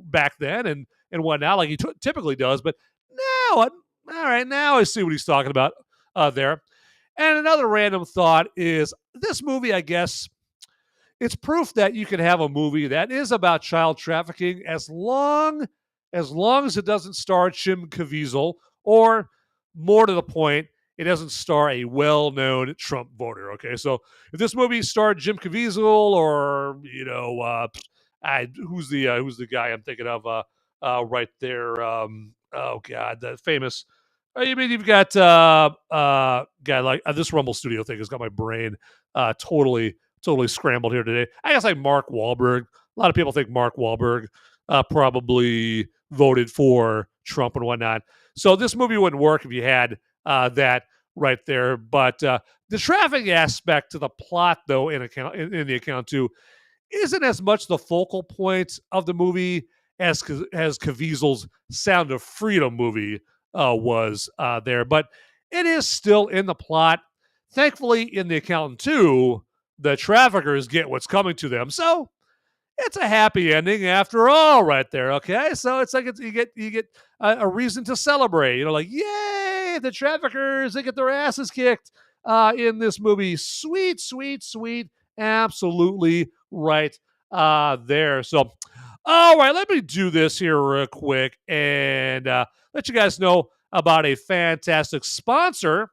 back then and whatnot, like he typically does. But now, all right, now I see what he's talking about there. And another random thought is this movie, I guess, it's proof that you can have a movie that is about child trafficking as long as it doesn't star Jim Caviezel, or more to the point, it doesn't star a well-known Trump voter. Okay, so if this movie starred Jim Caviezel, or who's the guy I'm thinking of right there? Oh God, the famous. I mean, you've got guy like this Rumble Studio thing has got my brain totally scrambled here today. I guess like Mark Wahlberg. A lot of people think Mark Wahlberg probably voted for Trump and whatnot. So this movie wouldn't work if you had that right there. But the trafficking aspect to the plot, though, in the account too, isn't as much the focal point of the movie as Caviezel's Sound of Freedom movie was there. But it is still in the plot. Thankfully, in The Accountant 2, the traffickers get what's coming to them. So it's a happy ending after all right there, okay? So it's like you get a reason to celebrate. Like, yay, the traffickers, they get their asses kicked in this movie. Sweet, sweet, sweet. Absolutely right there. So, all right, let me do this here real quick and let you guys know about a fantastic sponsor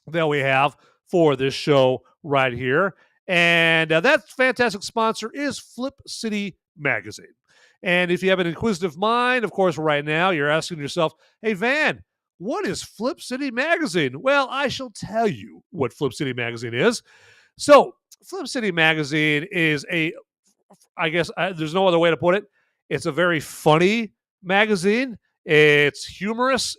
that we have for this show right here. And that fantastic sponsor is Flip City Magazine. And if you have an inquisitive mind, of course, right now you're asking yourself, hey, Van, what is Flip City Magazine? Well, I shall tell you what Flip City Magazine is. So, Flip City Magazine is there's no other way to put it. It's a very funny magazine. It's humorous.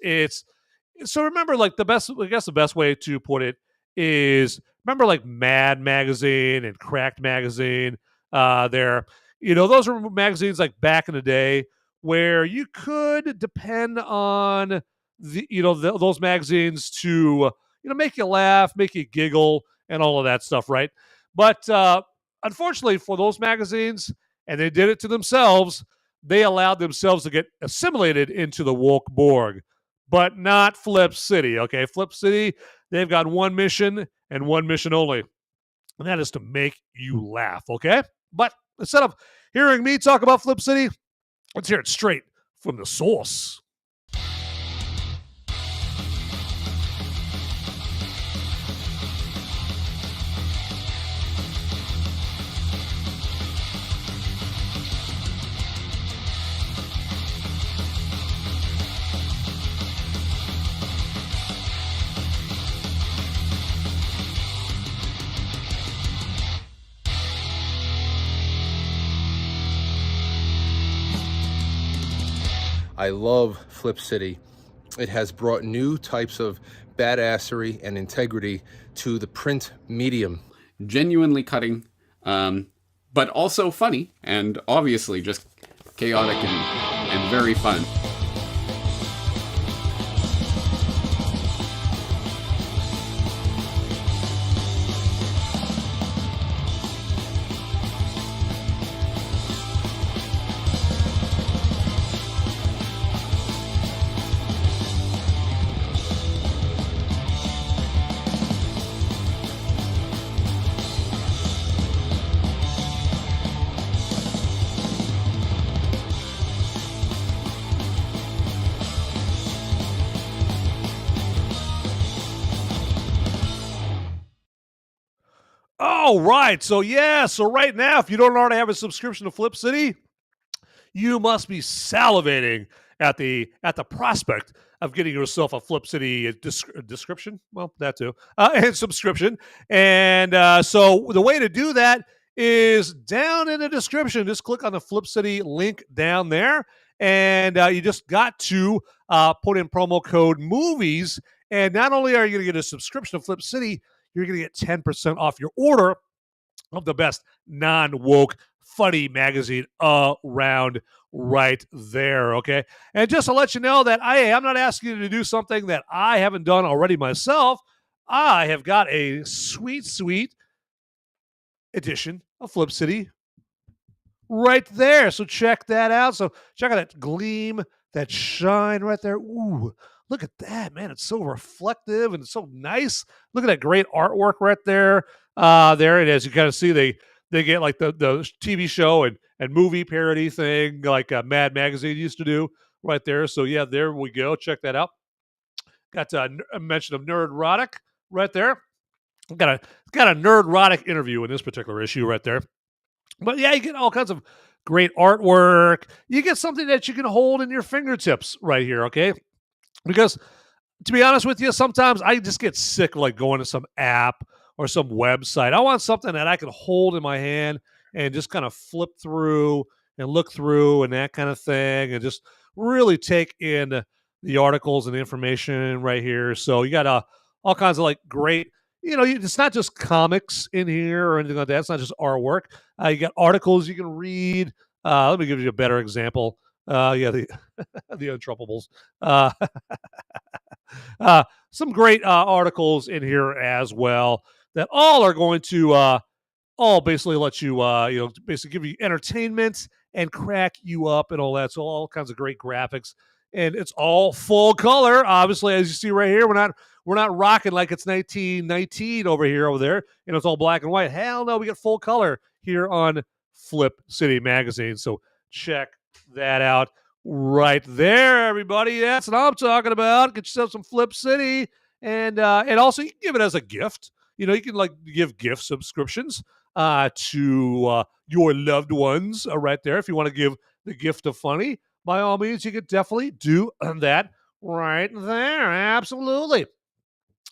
So remember, like the best way to put it is, remember like Mad Magazine and Cracked Magazine. Those were magazines like back in the day where you could depend on those magazines to make you laugh, make you giggle, and all of that stuff, right? But unfortunately for those magazines, and they did it to themselves, they allowed themselves to get assimilated into the woke Borg. But not Flip City, okay? Flip City, they've got one mission and one mission only, and that is to make you laugh, okay? But instead of hearing me talk about Flip City, let's hear it straight from the source. I love Flip City. It has brought new types of badassery and integrity to the print medium. Genuinely cutting, but also funny, and obviously just chaotic and very fun. All right. So right now, if you don't already have a subscription to Flip City, you must be salivating at the prospect of getting yourself a Flip City description. Well, that too, and subscription. And so the way to do that is down in the description. Just click on the Flip City link down there, and you just got to put in promo code movies. And not only are you going to get a subscription to Flip City, you're going to get 10% off your order of the best non-woke funny magazine around right there, okay? And just to let you know that I'm not asking you to do something that I haven't done already myself. I have got a sweet, sweet edition of Flip City right there. So check that out. So check out that gleam, that shine right there. Ooh, look at that, man. It's so reflective and it's so nice. Look at that great artwork right there. There it is. You kind of see they get like the TV show and movie parody thing like Mad Magazine used to do right there. So yeah, there we go. Check that out. Got a mention of Nerdrotic right there. Got a Nerdrotic interview in this particular issue right there. But yeah, you get all kinds of great artwork. You get something that you can hold in your fingertips right here, okay? Because to be honest with you, sometimes I just get sick of like going to some app or some website. I want something that I can hold in my hand and just kind of flip through and look through and that kind of thing, and just really take in the articles and the information right here. So you got all kinds of like great, it's not just comics in here or anything like that. It's not just artwork. You got articles you can read. Let me give you a better example. The the Untruppables. Some great articles in here as well that all are going to all basically let you, basically give you entertainment and crack you up and all that. So all kinds of great graphics, and it's all full color. Obviously, as you see right here, we're not rocking like it's 1919 over there. It's all black and white. Hell no, we got full color here on Flip City Magazine. So check that out right there, everybody. That's what I'm talking about. Get yourself some Flip City, and also you can give it as a gift. You can like give gift subscriptions to your loved ones right there. If you want to give the gift of funny, by all means, you could definitely do that right there. Absolutely.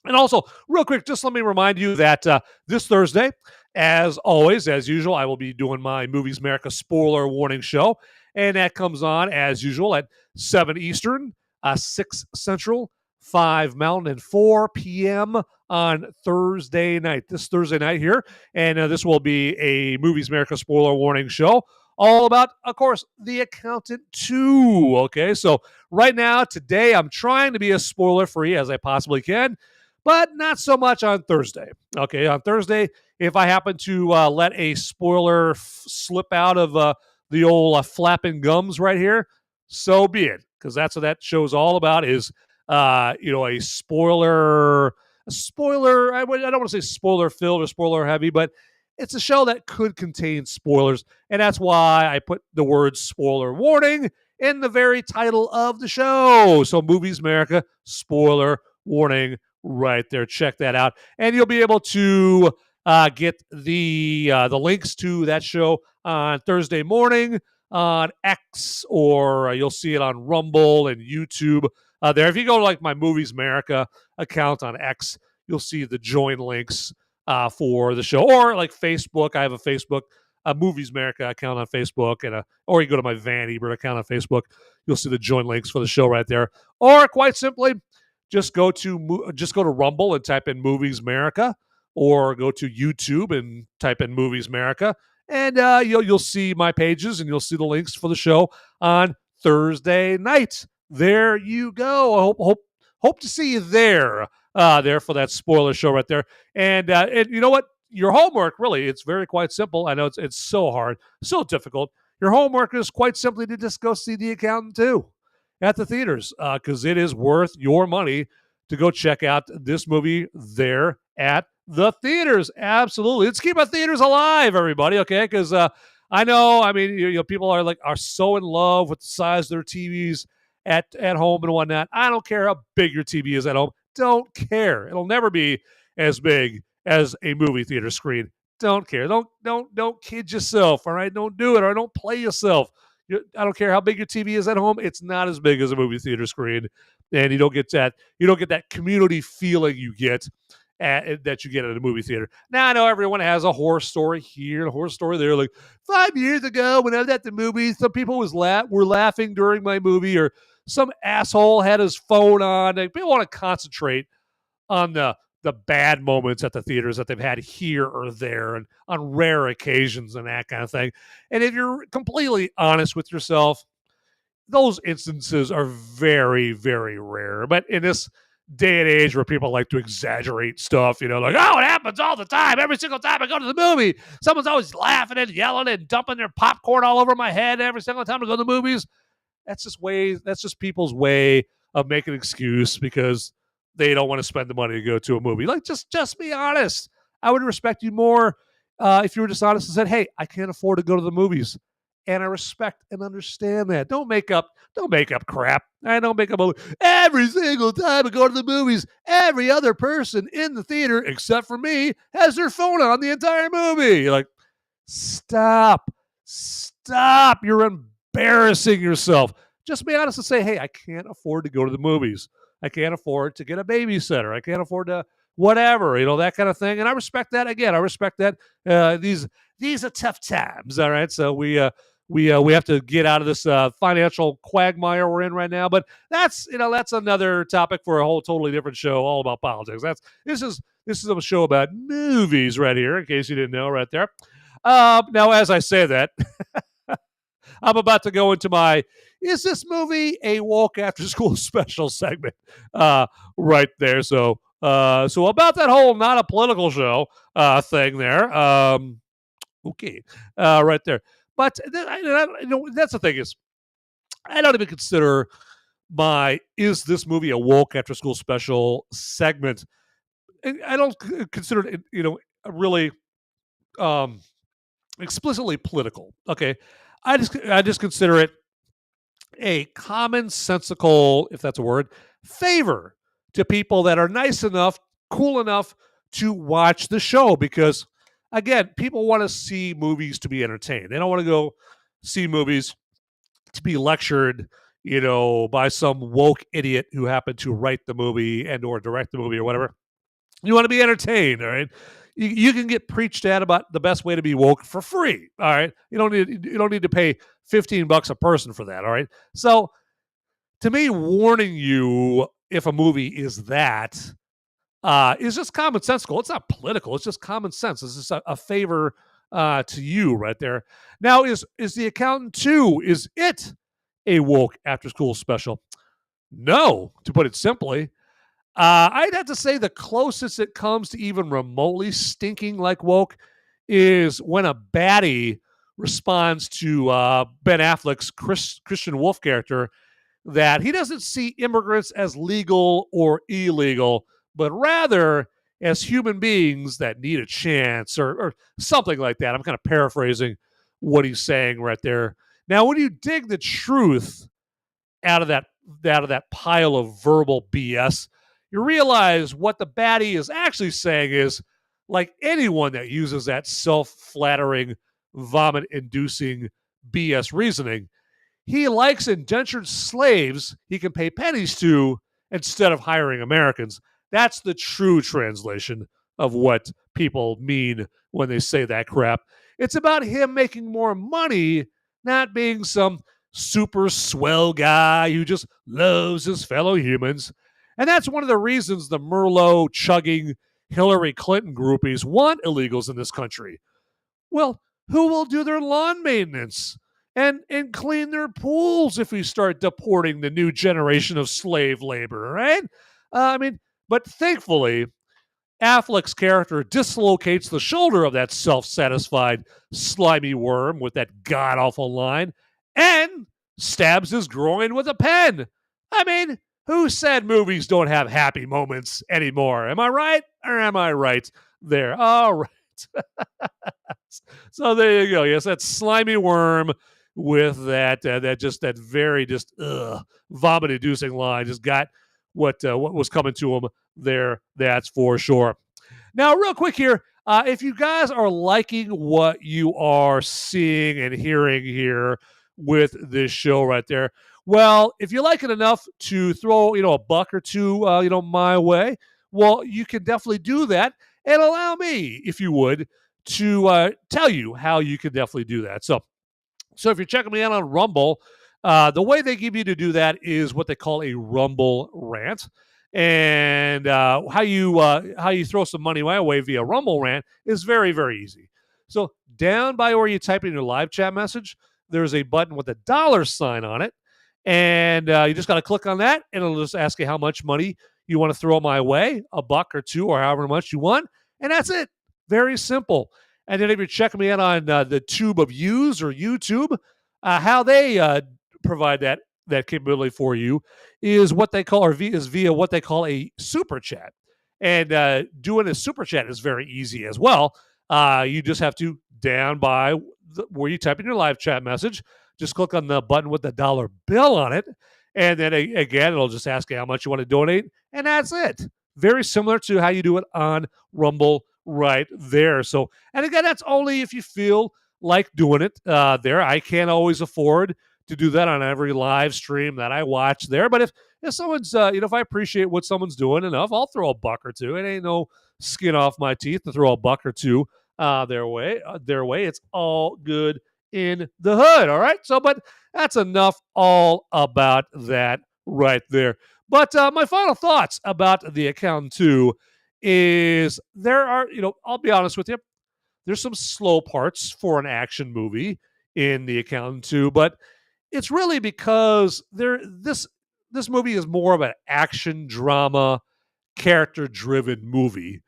And also, real quick, just let me remind you that this Thursday, as always, as usual, I will be doing my Movies Merica spoiler warning show. And that comes on, as usual, at 7 Eastern, 6 Central, 5 Mountain, and 4 p.m. on Thursday night. This Thursday night here. And this will be a Movies Merica spoiler warning show. All about, of course, The Accountant 2. Okay, so right now, today, I'm trying to be as spoiler-free as I possibly can, but not so much on Thursday. Okay, on Thursday, if I happen to let a spoiler slip out of the old flapping gums right here, so be it, because that's what that show's all about is, a spoiler, I don't want to say spoiler-filled or spoiler-heavy, but it's a show that could contain spoilers, and that's why I put the word spoiler warning in the very title of the show. So Movies Merica, spoiler warning right there. Check that out. And you'll be able to get the links to that show on Thursday morning on X, or you'll see it on Rumble and YouTube there. If you go to like my Movies Merica account on X, you'll see the join links for the show, or like Facebook. I have a Facebook, a Movies Merica account on Facebook, and or you go to my Van Ebert account on Facebook. You'll see the join links for the show right there. Or quite simply, just go to Rumble and type in Movies Merica, or go to YouTube and type in Movies Merica, and you'll see my pages and you'll see the links for the show on Thursday night. There you go. I hope to see you there. There for that spoiler show right there. And you know what? Your homework, really, it's very quite simple. I know it's so hard, so difficult. Your homework is quite simply to just go see The Accountant 2 at the theaters, because it is worth your money to go check out this movie there at the theaters. Absolutely. Let's keep our theaters alive, everybody, okay? Because I know, I mean, people are so in love with the size of their TVs at home and whatnot. I don't care how big your TV is at home. Don't care. It'll never be as big as a movie theater screen. Don't care. Don't kid yourself. All right. Don't do it, or don't play yourself. I don't care how big your TV is at home. It's not as big as a movie theater screen, and you don't get that community feeling you get that you get at a movie theater. Now I know everyone has a horror story here, a horror story there. Like 5 years ago, when I was at the movies, some people were laughing during my movie, or some asshole had his phone on. People want to concentrate on the bad moments at the theaters that they've had here or there, and on rare occasions and that kind of thing. And if you're completely honest with yourself, those instances are very, very rare. But in this day and age where people like to exaggerate stuff, like, oh, it happens all the time. Every single time I go to the movie, someone's always laughing and yelling and dumping their popcorn all over my head every single time I go to the movies. That's just people's way of making an excuse because they don't want to spend the money to go to a movie. Like, just be honest. I would respect you more if you were just honest and said, hey, I can't afford to go to the movies. And I respect and understand that. Don't make up crap. I don't make up every single time I go to the movies. Every other person in the theater, except for me, has their phone on the entire movie. You're like, stop. You're embarrassing yourself. Just be honest and say, hey, I can't afford to go to the movies. I can't afford to get a babysitter. I can't afford to whatever, that kind of thing. And I respect that. Again, I respect that. These are tough times. All right. So we we have to get out of this financial quagmire we're in right now. But that's another topic for a whole totally different show, all about politics. This is a show about movies right here, in case you didn't know, right there. Now, as I say that, I'm about to go into my "Is this movie a woke after school special" segment right there. So about that whole not a political show thing there. Okay, right there. But that's the thing is, I don't even consider my "Is this movie a woke after school special" segment. I don't consider it, really explicitly political. Okay, I just consider it a commonsensical, if that's a word, favor to people that are nice enough, cool enough to watch the show, because again, people want to see movies to be entertained. They don't want to go see movies to be lectured, by some woke idiot who happened to write the movie and or direct the movie or whatever. You want to be entertained, all right? You can get preached at about the best way to be woke for free, all right? You don't need to pay $15 a person for that, all right? So, to me, warning you if a movie is that is just commonsensical. It's not political. It's just common sense. It's just a favor to you right there. Now, is The Accountant 2, is it a woke after-school special? No, to put it simply. I'd have to say the closest it comes to even remotely stinking like woke is when a baddie responds to Ben Affleck's Christian Wolff character that he doesn't see immigrants as legal or illegal, but rather as human beings that need a chance or something like that. I'm kind of paraphrasing what he's saying right there. Now, when you dig the truth out of that pile of verbal BS, you realize what the baddie is actually saying is, like anyone that uses that self-flattering, vomit-inducing BS reasoning, he likes indentured slaves he can pay pennies to instead of hiring Americans. That's the true translation of what people mean when they say that crap. It's about him making more money, not being some super swell guy who just loves his fellow humans. And that's one of the reasons the Merlot chugging Hillary Clinton groupies want illegals in this country. Well, who will do their lawn maintenance and clean their pools if we start deporting the new generation of slave labor, right? But thankfully, Affleck's character dislocates the shoulder of that self-satisfied, slimy worm with that god-awful line and stabs his groin with a pen. Who said movies don't have happy moments anymore? Am I right or am I right there? All right. So there you go. Yes, that slimy worm with that very vomit-inducing line just got what was coming to him there. That's for sure. Now, real quick here, if you guys are liking what you are seeing and hearing here with this show right there, well, if you like it enough to throw, a buck or two, my way, well, you can definitely do that. And allow me, if you would, to tell you how you can definitely do that. So if you're checking me out on Rumble, the way they give you to do that is what they call a Rumble rant. And how you throw some money my way via Rumble rant is very, very easy. So down by where you type in your live chat message, there's a button with a $sign on it. And you just got to click on that, and it'll just ask you how much money you want to throw my way, a buck or two, or however much you want. And that's it. Very simple. And then if you're checking me out on the Tube of Views or YouTube, how they provide that capability for you is what they call, via what they call a super chat. And doing a super chat is very easy as well. You just have to, down by where you type in your live chat message, just click on the button with the dollar bill on it. And then again, it'll just ask you how much you want to donate. And that's it. Very similar to how you do it on Rumble right there. So, and again, that's only if you feel like doing it there. I can't always afford to do that on every live stream that I watch there. But if someone's, if I appreciate what someone's doing enough, I'll throw a buck or two. It ain't no skin off my teeth to throw a buck or two their way. It's all good in the hood. All right. So, but that's enough all about that right there. But my final thoughts about The Accountant 2 is there are, I'll be honest with you, there's some slow parts for an action movie in The Accountant 2, but it's really because this movie is more of an action drama, character-driven movie.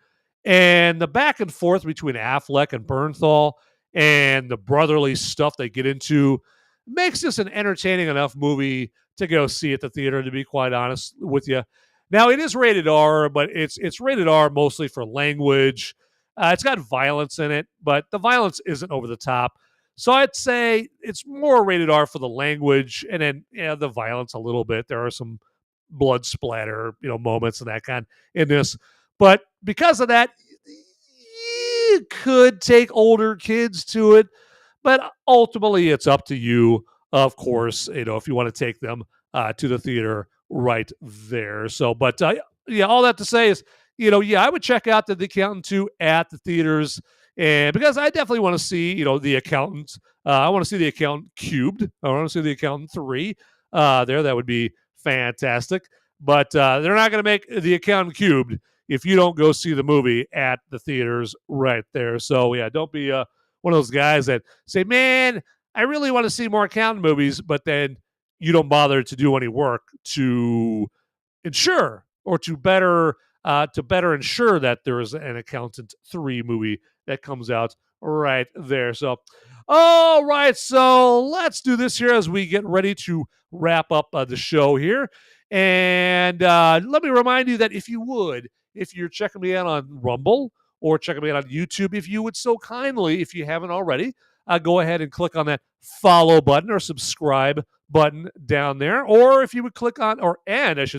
And the back and forth between Affleck and Bernthal and the brotherly stuff they get into makes this an entertaining enough movie to go see at the theater, to be quite honest with you. Now, it is rated R, but it's rated R mostly for language. It's got violence in it, but the violence isn't over the top. So I'd say it's more rated R for the language and then the violence a little bit. There are some blood splatter, moments and that kind in this. But because of that, you could take older kids to it. But ultimately, it's up to you, of course, if you want to take them to the theater right there. So, but all that to say is, I would check out The Accountant 2 at the theaters. And because I definitely want to see, The Accountant. I want to see The Accountant Cubed. I want to see The Accountant 3 there. That would be fantastic. But they're not going to make The Accountant Cubed if you don't go see the movie at the theaters right there. So, don't be one of those guys that say, man, I really want to see more accountant movies, but then you don't bother to do any work to ensure or to better ensure that there is an Accountant 3 movie that comes out right there. So, all right, so let's do this here as we get ready to wrap up the show here. And let me remind you that if you're checking me out on Rumble or checking me out on YouTube, if you would so kindly, if you haven't already, go ahead and click on that follow button or subscribe button down there. Or if you would click on, if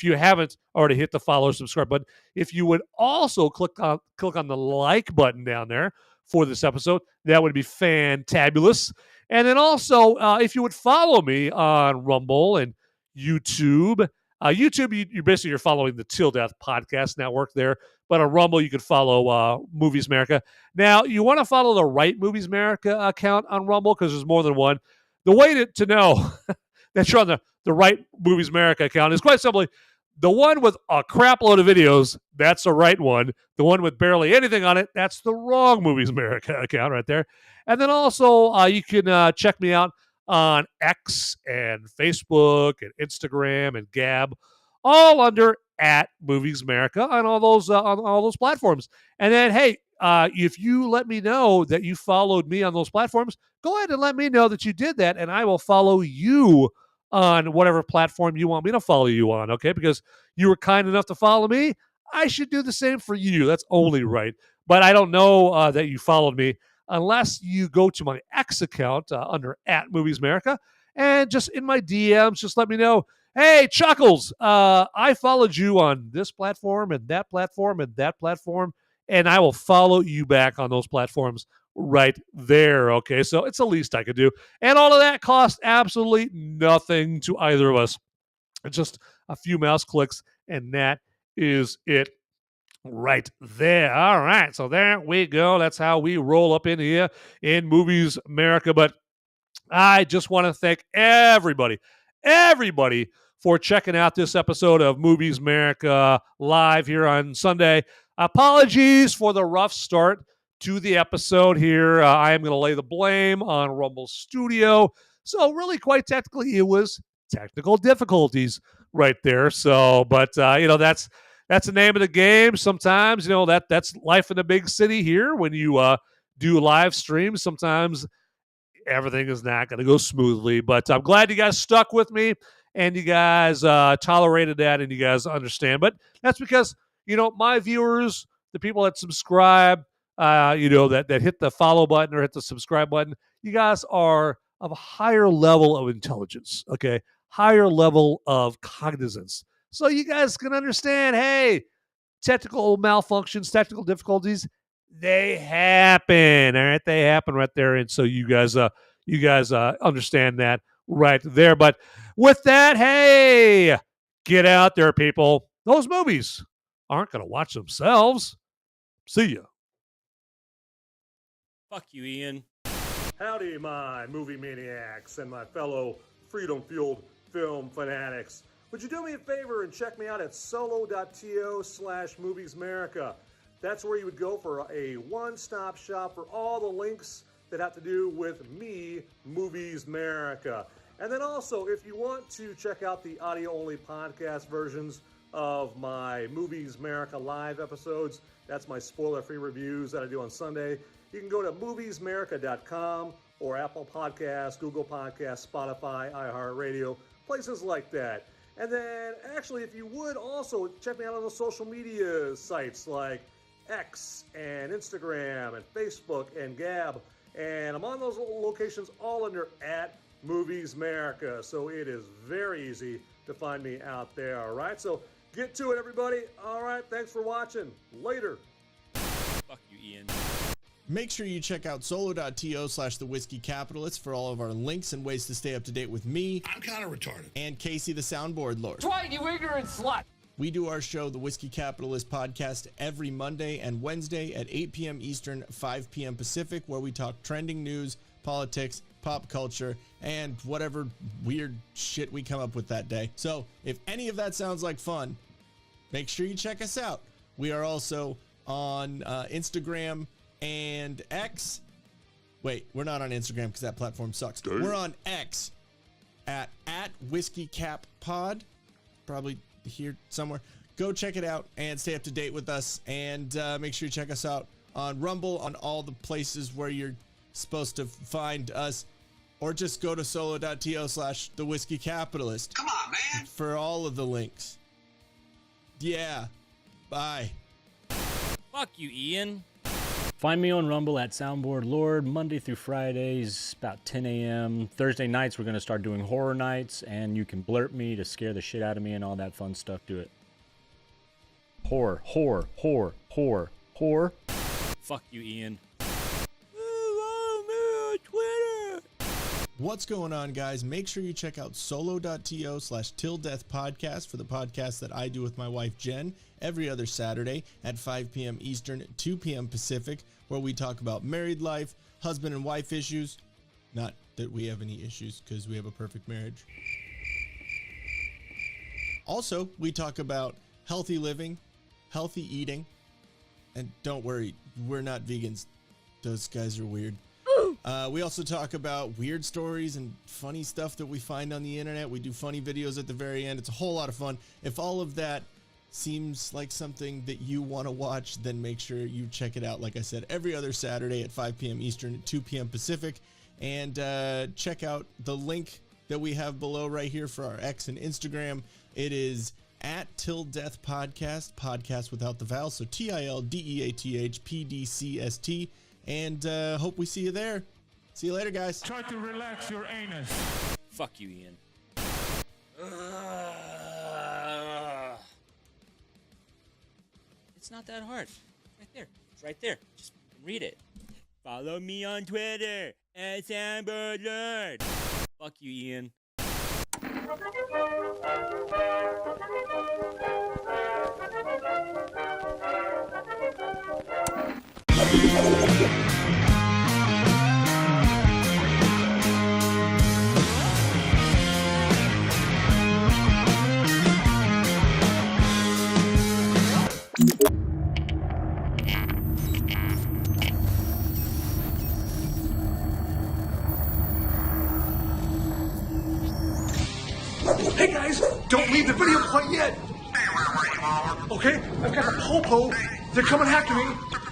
you haven't already hit the follow or subscribe button, if you would also click on the like button down there for this episode, that would be fantabulous. And then also, if you would follow me on Rumble and YouTube, you're following the Till Death Podcast Network there. But on Rumble, you could follow Movies Merica. Now, you want to follow the right Movies Merica account on Rumble because there's more than one. The way to know that you're on the right Movies Merica account is quite simply the one with a crap load of videos, that's the right one. The one with barely anything on it, that's the wrong Movies Merica account right there. And then also, you can check me out on X and Facebook and Instagram and Gab, all under @MoviesMerica on all those platforms. And then, hey, if you let me know that you followed me on those platforms, go ahead and let me know that you did that, and I will follow you on whatever platform you want me to follow you on, okay? Because you were kind enough to follow me, I should do the same for you. That's only right. But I don't know that you followed me unless you go to my X account under @MoviesMerica, and just in my DMs, just let me know, hey, Chuckles, I followed you on this platform and that platform and that platform, and I will follow you back on those platforms right there, okay? So it's the least I could do. And all of that costs absolutely nothing to either of us. It's just a few mouse clicks, and that is it right there. All right, so there we go. That's how we roll up in here in Movies Merica. But I just want to thank everybody for checking out this episode of Movies Merica live here on Sunday. Apologies for the rough start to the episode here. I am going to lay the blame on Rumble Studio. So really, quite technically, it was technical difficulties right there. So, but that's the name of the game. Sometimes, that's life in a big city here. When you do live streams, sometimes everything is not going to go smoothly. But I'm glad you guys stuck with me and you guys tolerated that and you guys understand. But that's because, my viewers, the people that subscribe, that hit the follow button or hit the subscribe button, you guys are of a higher level of intelligence, okay? Higher level of cognizance. So you guys can understand, hey, technical malfunctions, technical difficulties, they happen, all right? They happen right there. And so you guys understand that right there. But with that, hey, get out there, people. Those movies aren't going to watch themselves. See ya. Fuck you, Ian. Howdy, my movie maniacs and my fellow freedom-fueled film fanatics. Would you do me a favor and check me out at solo.to/moviesmerica? That's where you would go for a one-stop shop for all the links that have to do with me, Movies Merica. And then also, if you want to check out the audio-only podcast versions of my Movies Merica live episodes, that's my spoiler-free reviews that I do on Sunday, you can go to moviesmerica.com or Apple Podcasts, Google Podcasts, Spotify, iHeartRadio, places like that. And then, actually, if you would also check me out on the social media sites like X and Instagram and Facebook and Gab. And I'm on those locations all under @MoviesMerica. So it is very easy to find me out there, all right? So get to it, everybody. All right, thanks for watching. Later. Fuck you, Ian. Make sure you check out solo.to/thewhiskeycapitalist for all of our links and ways to stay up to date with me. I'm kind of retarded. And Casey, the soundboard lord. Dwight, you ignorant slut. We do our show, the Whiskey Capitalist podcast, every Monday and Wednesday at 8 p.m. Eastern, 5 p.m. Pacific, where we talk trending news, politics, pop culture, and whatever weird shit we come up with that day. So if any of that sounds like fun, make sure you check us out. We are also on Instagram and X. Wait, we're not on Instagram because that platform sucks. Damn. We're on X at WhiskeyCapPod. Probably here somewhere. Go check it out and stay up to date with us. And make sure you check us out on Rumble, on all the places where you're supposed to find us. Or just go to solo.to/thewhiskeycapitalist. Come on, man. For all of the links. Yeah. Bye. Fuck you, Ian. Find me on Rumble at Soundboard Lord, Monday through Fridays, about 10 a.m. Thursday nights, we're going to start doing horror nights, and you can blurp me to scare the shit out of me and all that fun stuff. Do it. Horror. Fuck you, Ian. What's going on, guys? Make sure you check out solo.to/tilldeathpodcast for the podcast that I do with my wife, Jen, every other Saturday at 5 p.m. Eastern, 2 p.m. Pacific, where we talk about married life, husband and wife issues. Not that we have any issues, because we have a perfect marriage. Also, we talk about healthy living, healthy eating, and don't worry, we're not vegans. Those guys are weird. We also talk about weird stories and funny stuff that we find on the internet. We do funny videos at the very end. It's a whole lot of fun. If all of that seems like something that you want to watch, then make sure you check it out. Like I said, every other Saturday at 5 p.m. Eastern, 2 p.m. Pacific. And check out the link that we have below right here for our X and Instagram. It is at Till Death Podcast, podcast without the vowel. So TILDEATHPDCST. And hope we see you there. See you later, guys. Try to relax your anus. Fuck you, Ian. It's not that hard. Right there. It's right there. Just read it. Follow me on Twitter at SoundboardLord. Fuck you, Ian. Hey guys, don't leave the video quite yet. Okay, I've got the popo. They're coming after me,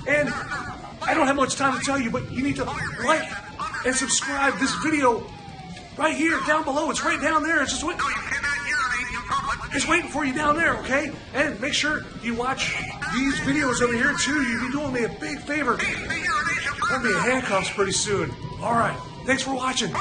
and I don't have much time to tell you, but you need to like and subscribe this video right here, down below. It's right down there. It's just waiting. It's waiting for you down there, okay? And make sure you watch these videos over here too. You'll be doing me a big favor. I'll be in handcuffs pretty soon. All right. Thanks for watching.